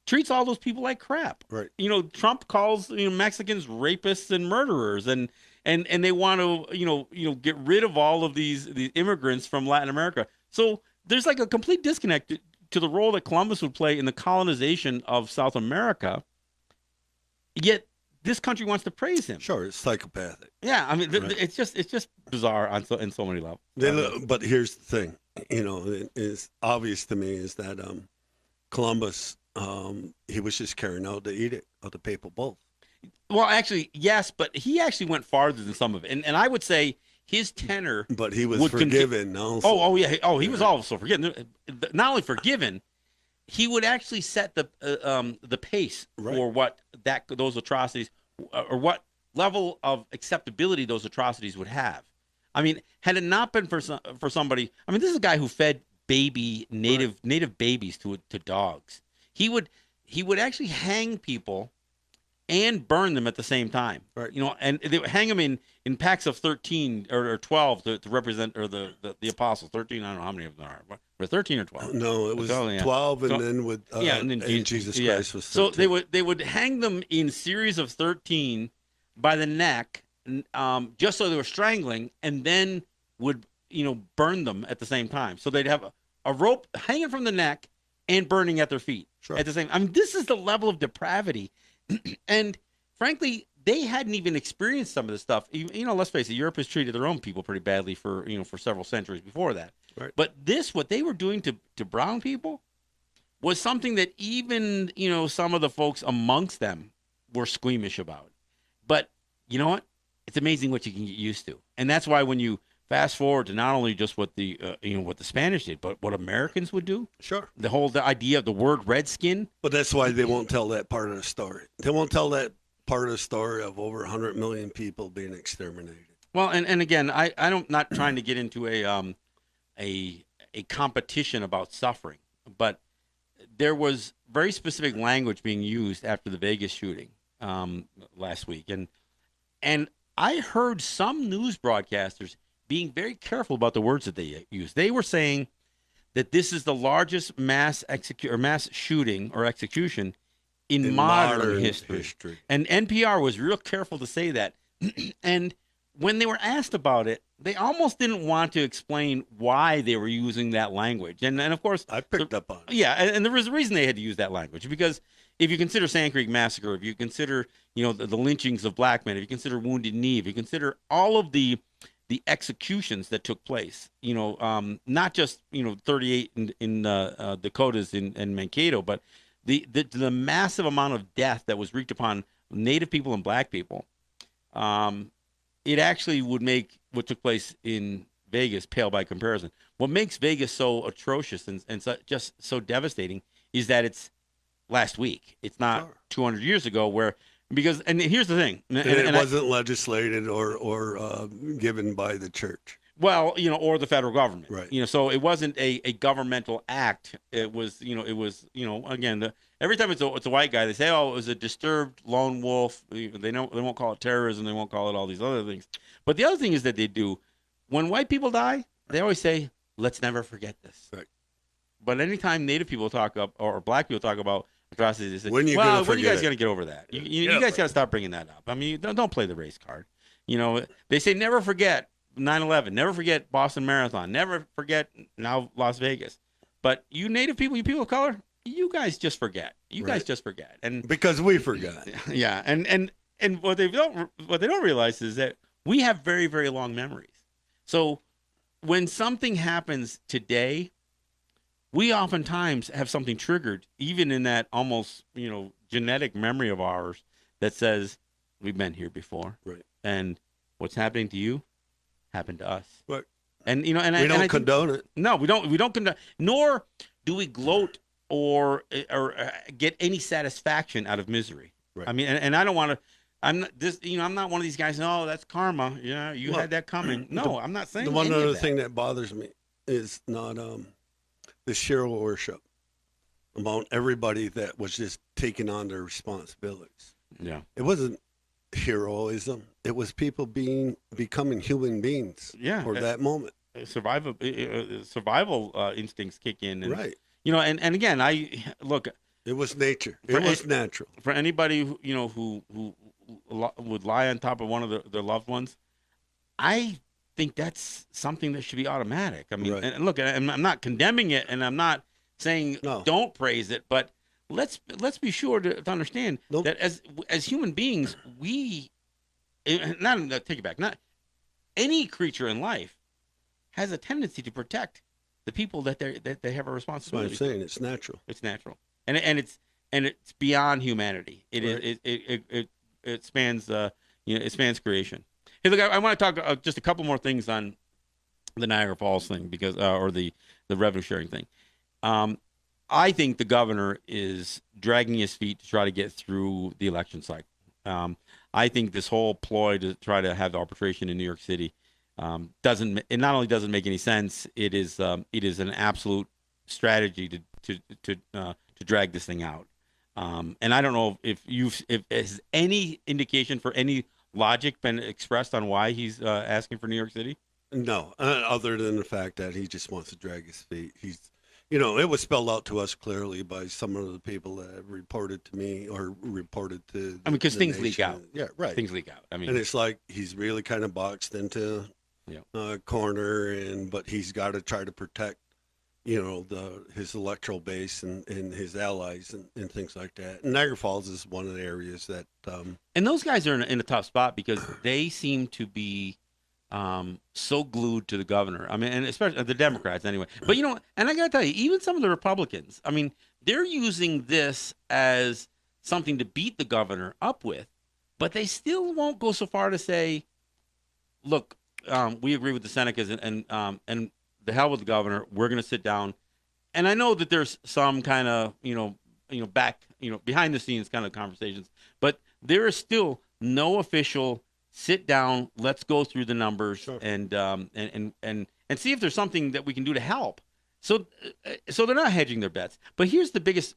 Speaker 2: treats all those people like crap.
Speaker 3: Right.
Speaker 2: Trump calls Mexicans rapists and murderers, and they want to get rid of all of these immigrants from Latin America. So there's like a complete disconnect to the role that Columbus would play in the colonization of South America, yet this country wants to praise him.
Speaker 3: Sure, it's psychopathic.
Speaker 2: Yeah, I mean,
Speaker 3: Right.
Speaker 2: it's just bizarre in so many levels.
Speaker 3: But here's the thing, it's obvious to me is that Columbus, he was just carrying out the edict of the papal bull.
Speaker 2: Well, actually, yes, but he actually went farther than some of it, and I would say his tenor.
Speaker 3: But he was
Speaker 2: would
Speaker 3: forgiven. Also.
Speaker 2: Oh, yeah. Oh, he was also forgiven. Not only forgiven, he would actually set the pace
Speaker 3: Right.
Speaker 2: for what those atrocities, or what level of acceptability those atrocities would have. I mean, had it not been for somebody, I mean, this is a guy who fed native babies to dogs. He would actually hang people and burn them at the same time.
Speaker 3: Right.
Speaker 2: And they would hang them in packs of 13 or 12 to represent, or the apostles. 13, I don't know how many of them are. Or 13 or 12.
Speaker 3: No, it was
Speaker 2: 12,
Speaker 3: 12, and
Speaker 2: So-
Speaker 3: then with
Speaker 2: and then
Speaker 3: Jesus
Speaker 2: yeah.
Speaker 3: Christ was 13.
Speaker 2: So they would hang them in series of 13 by the neck, just so they were strangling, and then would burn them at the same time. So they'd have a rope hanging from the neck and burning at their feet
Speaker 3: Sure.
Speaker 2: at the same. I mean, this is the level of depravity, and frankly, they hadn't even experienced some of this stuff. Let's face it, Europe has treated their own people pretty badly for several centuries before that.
Speaker 3: Right.
Speaker 2: But what they were doing to brown people was something that even, some of the folks amongst them were squeamish about. But you know what? It's amazing what you can get used to. And that's why when you fast forward to not only just what the Spanish did, but what Americans would do.
Speaker 3: Sure.
Speaker 2: The idea of the word redskin.
Speaker 3: But that's why they won't tell that part of the story. They won't tell that part of the story of over 100 million people being exterminated.
Speaker 2: Well, and again, I'm not trying to get into a competition about suffering, but there was very specific language being used after the Vegas shooting last week, and I heard some news broadcasters being very careful about the words that they used. They were saying that this is the largest mass shooting or execution in modern history. And NPR was real careful to say that. And when they were asked about it, they almost didn't want to explain why they were using that language. And of course,
Speaker 3: I picked up on it.
Speaker 2: Yeah, and there was a reason they had to use that language, because if you consider Sand Creek Massacre, if you consider, the lynchings of black men, if you consider Wounded Knee, if you consider all of the executions that took place, not just 38 in Dakotas and Mankato, but the massive amount of death that was wreaked upon Native people and black people, it actually would make what took place in Vegas pale by comparison. What makes Vegas so atrocious and just so devastating is that it's last week. It's not 200 years ago and here's the thing.
Speaker 3: And it wasn't legislated or given by the church.
Speaker 2: Well, or the federal government.
Speaker 3: Right.
Speaker 2: So it wasn't a governmental act. It was, again, every time it's a white guy, they say, oh, it was a disturbed lone wolf. They won't call it terrorism. They won't call it all these other things. But the other thing is that they do, when white people die, they always say, let's never forget this.
Speaker 3: Right.
Speaker 2: But anytime Native people talk up or black people talk about atrocities, they say,
Speaker 3: when are you
Speaker 2: guys going to get over that? You guys got to stop bringing that up. I mean, don't play the race card. They say never forget 9/11, never forget Boston Marathon, never forget now Las Vegas. But you Native people, you people of color, you guys just forget. You guys just forget. And
Speaker 3: because we forgot.
Speaker 2: Yeah, and what they don't realize is that we have very, very long memories. So when something happens today, we oftentimes have something triggered, even in that almost, genetic memory of ours that says we've been here before.
Speaker 3: Right.
Speaker 2: And what's happening to you happened to us.
Speaker 3: Right.
Speaker 2: And
Speaker 3: we don't condone it.
Speaker 2: No, we don't condone. Nor do we gloat or get any satisfaction out of misery.
Speaker 3: Right.
Speaker 2: I mean, and I don't want to. I'm not this. I'm not one of these guys. No, that's karma. Yeah, you had that coming. No, I'm not saying.
Speaker 3: The one other thing that bothers me is not the hero worship among everybody that was just taking on their responsibilities.
Speaker 2: Yeah,
Speaker 3: it wasn't heroism. It was people becoming human beings.
Speaker 2: Yeah,
Speaker 3: for that moment.
Speaker 2: Survival instincts kick in. And,
Speaker 3: right.
Speaker 2: And again,
Speaker 3: it was nature. It was natural.
Speaker 2: For anybody who would lie on top of one of their loved ones, I think that's something that should be automatic. I mean, and look, I'm not condemning it, and I'm not saying don't praise it, but let's be sure to understand that as human beings, take it back. Not any creature in life has a tendency to protect the people that they have a responsibility.
Speaker 3: That's what I'm saying. It's natural.
Speaker 2: It's natural, and it's beyond humanity. It spans it spans creation. Hey, look, I want to talk just a couple more things on the Niagara Falls thing because or the revenue sharing thing. I think the governor is dragging his feet to try to get through the election cycle. I think this whole ploy to try to have the arbitration in New York City it not only doesn't make any sense, it is an absolute strategy to drag this thing out. And I don't know if has any indication for any logic been expressed on why he's asking for New York City?
Speaker 3: No, other than the fact that he just wants to drag his feet. It was spelled out to us clearly by some of the people that have reported to me or reported to.
Speaker 2: Because things leak out.
Speaker 3: Yeah, right.
Speaker 2: Things leak out. I mean,
Speaker 3: and it's like he's really kind of boxed into a corner, but he's got to try to protect, his electoral base and his allies and things like that. And Niagara Falls is one of the areas that.
Speaker 2: And those guys are in a tough spot because they seem to be so glued to the governor. I mean, and especially the Democrats anyway. But and I got to tell you, even some of the Republicans, I mean, they're using this as something to beat the governor up with, but they still won't go so far to say, look, we agree with the Senecas and the hell with the governor. We're going to sit down. And I know that there's some kind of, back, behind the scenes kind of conversations, but there is still no official sit down. Let's go through the numbers. Sure. and see if there's something that we can do to help. So they're not hedging their bets. But here's the biggest.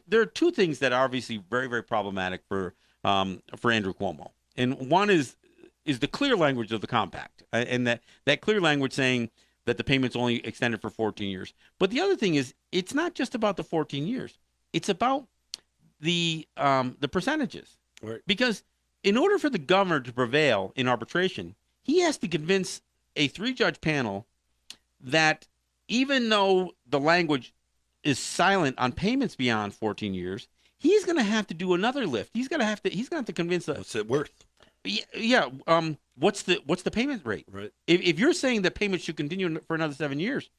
Speaker 2: There are two things that are obviously very, very problematic for Andrew Cuomo, and one is the clear language of the compact, and that clear language saying that the payment's only extended for 14 years. But the other thing is, it's not just about the 14 years. It's about the percentages.
Speaker 3: Right.
Speaker 2: Because in order for the governor to prevail in arbitration, he has to convince a 3-judge panel that even though the language is silent on payments beyond 14 years, he's going to have to do another lift. He's going to have to convince us.
Speaker 3: What's it worth?
Speaker 2: Yeah. What's the payment rate?
Speaker 3: Right.
Speaker 2: If you're saying that payments should continue for another 7 years,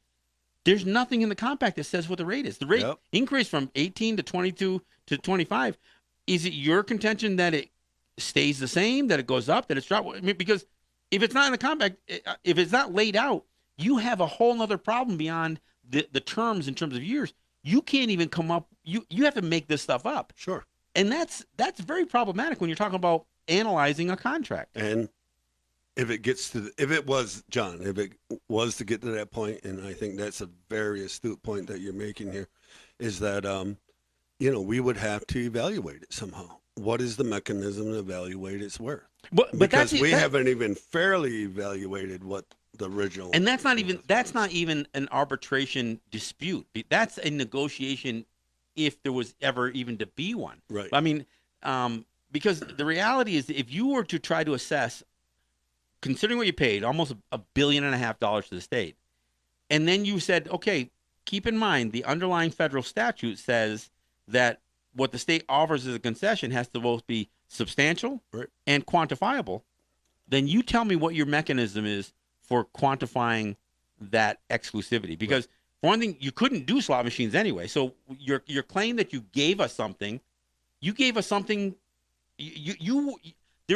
Speaker 2: there's nothing in the compact that says what the rate is. The rate increased from 18 to 22 to 25. Is it your contention that it stays the same, that it goes up, that it's dropped? I mean, because if it's not in the compact, if it's not laid out, you have a whole other problem beyond the terms in terms of years. You can't even come up. You have to make this stuff up.
Speaker 3: Sure.
Speaker 2: And that's very problematic when you're talking about analyzing a contract.
Speaker 3: And if it was to get to that point, and I think that's a very astute point that you're making here, is that we would have to evaluate it somehow. What is the mechanism to evaluate its worth?
Speaker 2: But
Speaker 3: because we haven't even fairly evaluated what the original.
Speaker 2: And that's not even an arbitration dispute. That's a negotiation, if there was ever even to be one.
Speaker 3: Right.
Speaker 2: I mean, because the reality is, if you were to try to assess, considering what you paid, almost $1.5 billion to the state, and then you said, okay, keep in mind the underlying federal statute says that what the state offers as a concession has to both be substantial and quantifiable, then you tell me what your mechanism is for quantifying that exclusivity. Because for one thing, you couldn't do slot machines anyway. So your claim that you gave us something, there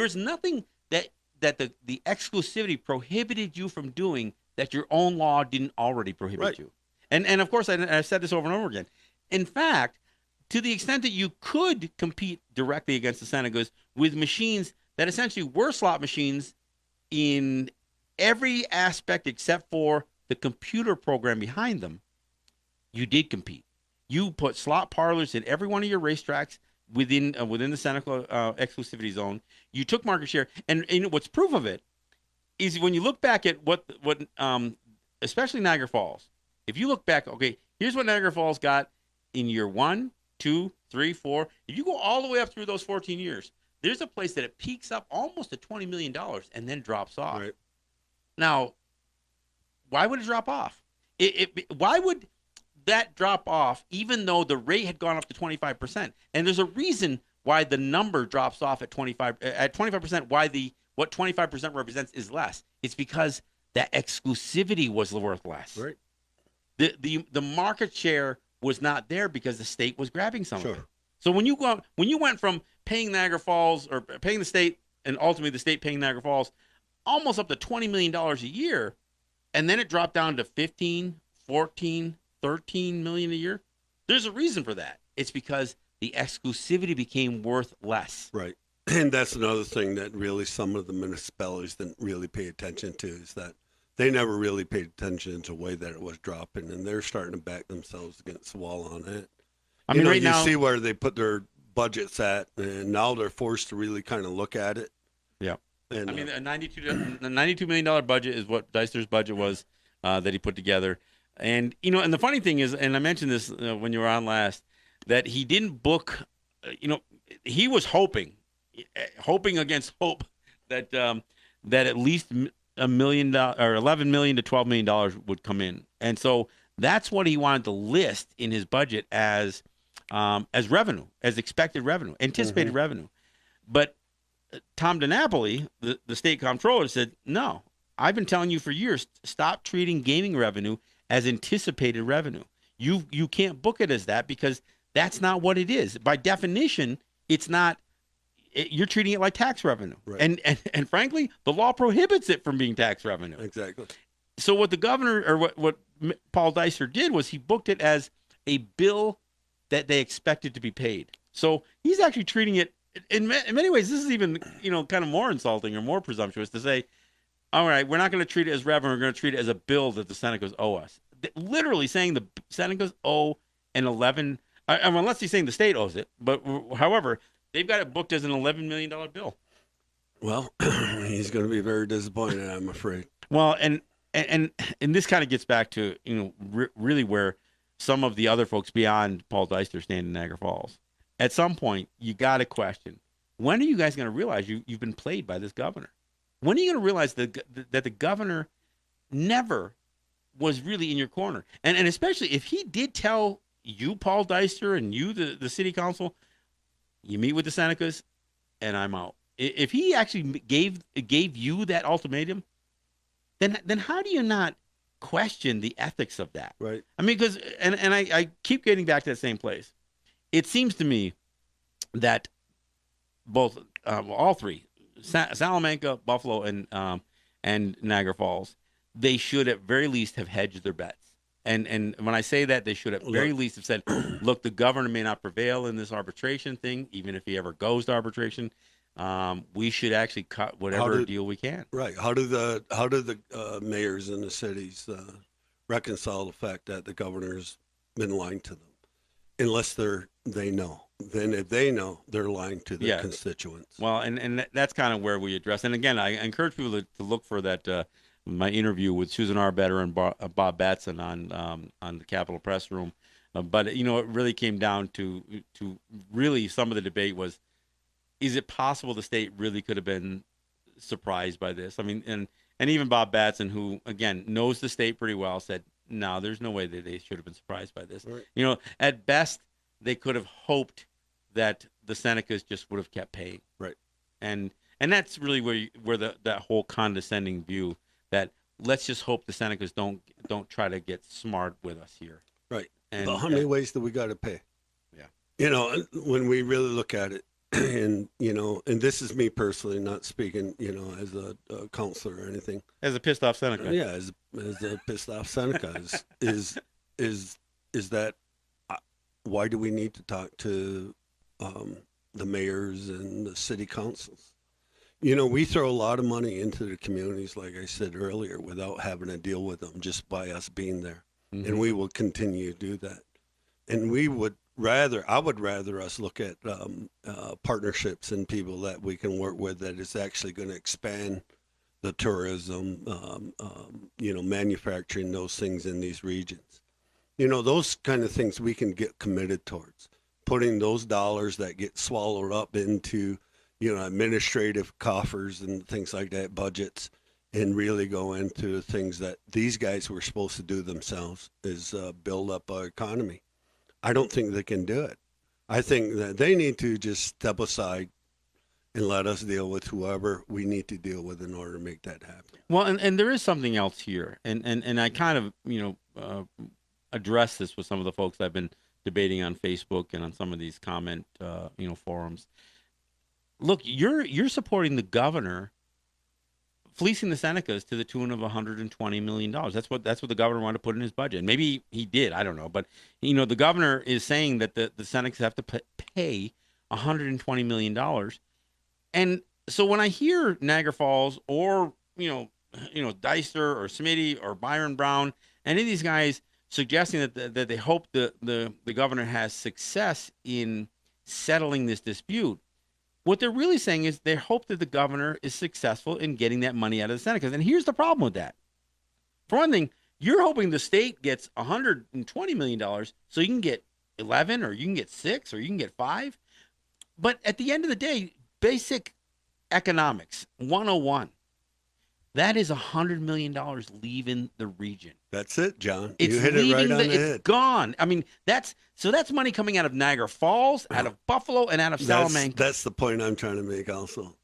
Speaker 2: is nothing that the exclusivity prohibited you from doing that your own law didn't already prohibit you. And of course, I've said this over and over again. In fact, to the extent that you could compete directly against the Senecas with machines that essentially were slot machines in every aspect except for the computer program behind them, you did compete. You put slot parlors in every one of your racetracks within the Seneca exclusivity zone. You took market share, and what's proof of it is when you look back at what especially Niagara Falls. If you look back, okay, here's what Niagara Falls got in year 1, 2, 3, 4. If you go all the way up through those 14 years, there's a place that it peaks up almost to $20 million and then drops off.
Speaker 3: Right.
Speaker 2: Now, why would it drop off? Why would that drop off even though the rate had gone up to 25%? And there's a reason why the number drops off at 25%, why what 25% represents is less. It's because that exclusivity was worth less.
Speaker 3: Right.
Speaker 2: The market share was not there because the state was grabbing some of it.
Speaker 3: Sure.
Speaker 2: So when you went from paying Niagara Falls or paying the state and ultimately the state paying Niagara Falls almost up to $20 million a year, and then it dropped down to 15, 14, 13 million a year, there's a reason for that. It's because the exclusivity became worth less.
Speaker 3: Right. And that's another thing that really some of the municipalities didn't really pay attention to, is that they never really paid attention to the way that it was dropping, and they're starting to back themselves against the wall on it. I mean, right now, you see where they put their budgets at, and now they're forced to really kind of look at it.
Speaker 2: Yeah.
Speaker 3: And,
Speaker 2: I mean, a $92 million budget is what Deister's budget was that he put together. And, and the funny thing is, and I mentioned this when you were on last, that he didn't book, he was hoping against hope that at least $1 million or $11 million to $12 million would come in. And so That's what he wanted to list in his budget as revenue, as expected revenue, anticipated revenue. But Tom DiNapoli, the state comptroller, said, no, I've been telling you for years, stop treating gaming revenue as anticipated revenue. You can't book it as that because that's not what it is. By definition, it's not. You're treating it like tax revenue.
Speaker 3: Right.
Speaker 2: And frankly, the law prohibits it from being tax revenue.
Speaker 3: Exactly.
Speaker 2: So what the governor, or what Paul Deister did, was he booked it as a bill that they expected to be paid. So he's actually treating it, in many ways, this is even, kind of more insulting or more presumptuous to say, all right, we're not going to treat it as revenue, we're going to treat it as a bill that the Senecas owe us. Literally saying the Senecas owe an 11, unless he's saying the state owes it, but however, they've got it booked as an $11 million bill.
Speaker 3: Well, he's going to be very disappointed, I'm afraid.
Speaker 2: Well, and this kind of gets back to, really where some of the other folks beyond Paul Deister stand in Niagara Falls. At some point, you got to question, when are you guys going to realize you've been played by this governor? When are you going to realize that the governor never was really in your corner? And especially if he did tell you, Paul Deister, and you, the city council, you meet with the Senecas and I'm out. If he actually gave you that ultimatum, then how do you not question the ethics of that?
Speaker 3: Right.
Speaker 2: I mean, because I keep getting back to that same place. It seems to me that both all three, Salamanca, Buffalo, and Niagara Falls, they should at very least have hedged their bets. And when I say that, they should at very least have said, look, the governor may not prevail in this arbitration thing, even if he ever goes to arbitration. We should actually cut whatever deal we can.
Speaker 3: Right. How do the mayors in the cities reconcile the fact that the governor's been lying to them? Unless they know. Then if they know, they're lying to their constituents.
Speaker 2: Well, and that's kind of where we address. And again, I encourage people to look for that my interview with Susan Arbetter and Bob Batson on the Capitol Press Room. But it really came down to really some of the debate was, is it possible the state really could have been surprised by this? I mean, and even Bob Batson, who again knows the state pretty well, said, no, there's no way that they should have been surprised by this. Right. At best, they could have hoped that the Senecas just would have kept paying.
Speaker 3: Right.
Speaker 2: And that's really where that whole condescending view that let's just hope the Senecas don't try to get smart with us here.
Speaker 3: Right.
Speaker 2: And
Speaker 3: but how many ways do we got to pay?
Speaker 2: Yeah.
Speaker 3: When we really look at it, and and this is me personally, not speaking, as a counselor or anything.
Speaker 2: As a pissed off Seneca.
Speaker 3: Yeah, as a pissed off Seneca is that why do we need to talk to the mayors and the city councils? We throw a lot of money into the communities, like I said earlier, without having to deal with them, just by us being there, and we will continue to do that. And I would rather us look at partnerships and people that we can work with that is actually going to expand the tourism, manufacturing, those things in these regions. Those kind of things we can get committed towards. Putting those dollars that get swallowed up into, administrative coffers and things like that, budgets, and really go into things that these guys were supposed to do themselves, is build up our economy. I don't think they can do it. I think that they need to just step aside and let us deal with whoever we need to deal with in order to make that happen.
Speaker 2: Well, and there is something else here, and I kind of address this with some of the folks I've been debating on Facebook and on some of these comment forums. Look, you're supporting the governor fleecing the Senecas to the tune of $120 million. That's what the governor wanted to put in his budget. Maybe he did, I don't know. But, the governor is saying that the Senecas have to pay $120 million. And so when I hear Niagara Falls or, Deister or Smitty or Byron Brown, any of these guys suggesting that they hope the governor has success in settling this dispute, what they're really saying is they hope that the governor is successful in getting that money out of the Senecas. And here's the problem with that. For one thing, you're hoping the state gets $120 million so you can get 11 or you can get 6 or you can get 5. But at the end of the day, basic economics 101. That is $100 million leaving the region.
Speaker 3: That's it, John.
Speaker 2: It's
Speaker 3: You hit it right on the
Speaker 2: it's
Speaker 3: head.
Speaker 2: gone. I mean, that's money coming out of Niagara Falls, out of Buffalo, and out of Salamanca.
Speaker 3: That's the point I'm trying to make also,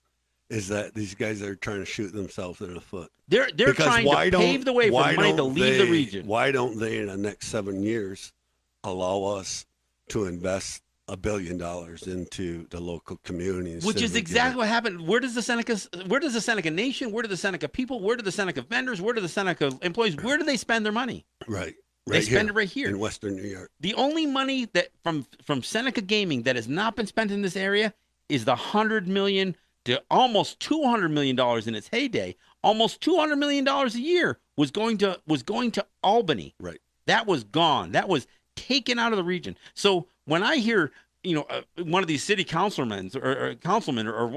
Speaker 3: is that these guys are trying to shoot themselves in the foot.
Speaker 2: They're trying to pave the way for money to leave the region.
Speaker 3: Why don't they, in the next 7 years, allow us to invest $1 billion into the local community?
Speaker 2: Which is exactly what happened. Where does the Seneca Nation, where do the Seneca people, where do the Seneca vendors, where do the Seneca employees, where do they spend their money?
Speaker 3: Right.
Speaker 2: They spend it right here
Speaker 3: in Western New York.
Speaker 2: The only money that from Seneca Gaming that has not been spent in this area is the $100 million to almost $200 million in its heyday. Almost $200 million a year was going to Albany.
Speaker 3: Right.
Speaker 2: That was gone. That was taken out of the region. So when I hear, one of these city councilmen or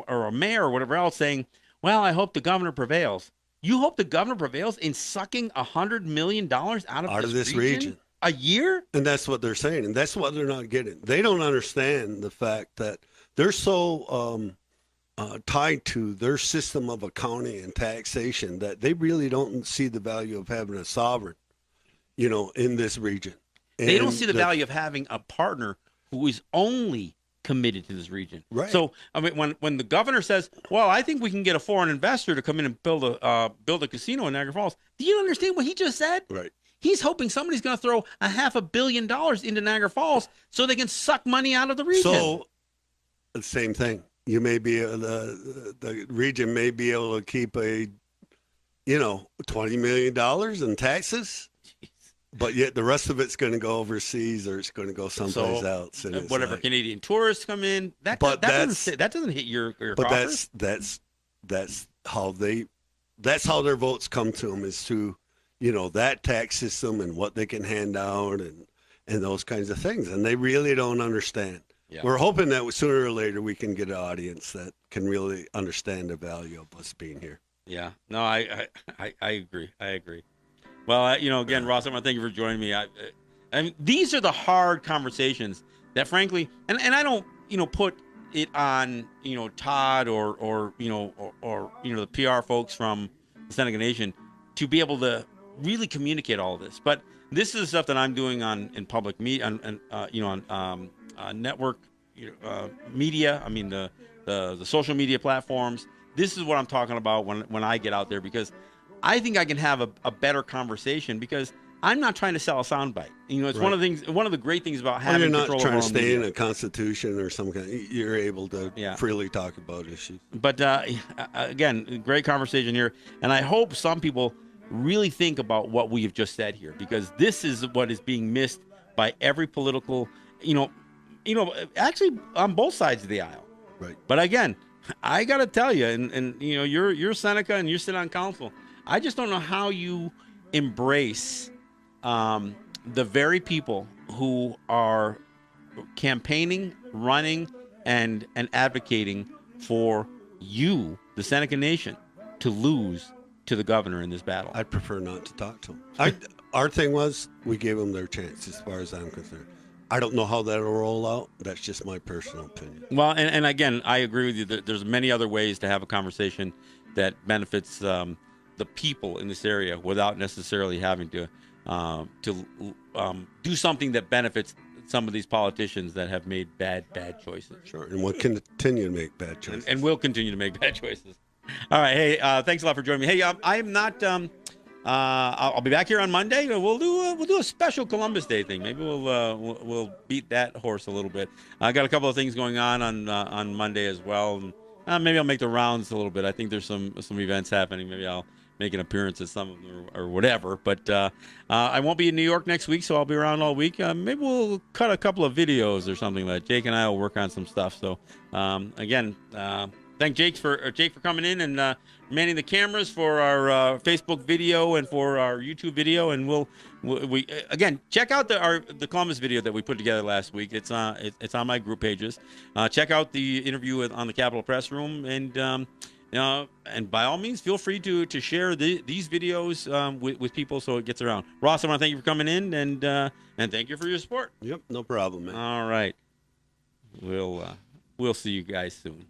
Speaker 2: a mayor or whatever else saying, well, I hope the governor prevails. You hope the governor prevails in sucking $100 million out of this region a year?
Speaker 3: And that's what they're saying. And that's what they're not getting. They don't understand the fact that they're so tied to their system of accounting and taxation that they really don't see the value of having a sovereign, in this region. And
Speaker 2: they don't see the value of having a partner who is only committed to this region.
Speaker 3: Right.
Speaker 2: So, I mean, when the governor says, well, I think we can get a foreign investor to come in and build a casino in Niagara Falls. Do you understand what he just said?
Speaker 3: Right.
Speaker 2: He's hoping somebody's going to throw $500 million into Niagara Falls so they can suck money out of the region.
Speaker 3: So, the same thing. You may be the region may be able to keep $20 million in taxes. But yet the rest of it's going to go overseas or it's going to go someplace else. And
Speaker 2: whatever Canadian tourists come in, that doesn't hit your coffers.
Speaker 3: That's how their votes come to them, is through that tax system and what they can hand out and those kinds of things. And they really don't understand. Yeah. We're hoping that sooner or later we can get an audience that can really understand the value of us being here.
Speaker 2: Yeah. No, I agree. I agree. Well, again, Ross, I want to thank you for joining me. I mean, these are the hard conversations that, frankly, and I don't, put it on, Todd or the PR folks from the Seneca Nation to be able to really communicate all of this. But this is the stuff that I'm doing in public media, on network media. I mean, the social media platforms. This is what I'm talking about when I get out there, because I think I can have a better conversation, because I'm not trying to sell a soundbite. It's right. One of the great things about having control. You're not
Speaker 3: trying to stay in a constitution or some kind. You're able to freely talk about issues.
Speaker 2: But again, great conversation here, and I hope some people really think about what we have just said here, because this is what is being missed by every political, actually on both sides of the aisle.
Speaker 3: Right.
Speaker 2: But again, I got to tell you, and you're Seneca and you sit on council. I just don't know how you embrace the very people who are campaigning, running, and advocating for you, the Seneca Nation, to lose to the governor in this battle.
Speaker 3: I'd prefer not to talk to them. Our thing was, we gave them their chance, as far as I'm concerned. I don't know how that'll roll out. That's just my personal opinion.
Speaker 2: Well, and again, I agree with you that there's many other ways to have a conversation that benefits the people in this area without necessarily having to do something that benefits some of these politicians that have made bad choices.
Speaker 3: Sure, and will continue to make bad choices.
Speaker 2: And will continue to make bad choices. All right, hey, thanks a lot for joining me. Hey, I am not. I'll be back here on Monday. We'll do a special Columbus Day thing. Maybe we'll beat that horse a little bit. I got a couple of things going on Monday as well. And, maybe I'll make the rounds a little bit. I think there's some events happening. Maybe I'll make an appearance at some of them or whatever. But I won't be in New York next week, so I'll be around all week. Maybe we'll cut a couple of videos or something like that. Jake and I will work on some stuff. So again, thank Jake for coming in and manning the cameras for our Facebook video and for our YouTube video. And we again, check out the Columbus video that we put together last week. It's on my group pages. Check out the interview on the Capitol Press Room, and by all means, feel free to share these videos with people so it gets around. Ross, I want to thank you for coming in, and thank you for your support.
Speaker 3: Yep, no problem, man.
Speaker 2: All right, we'll see you guys soon.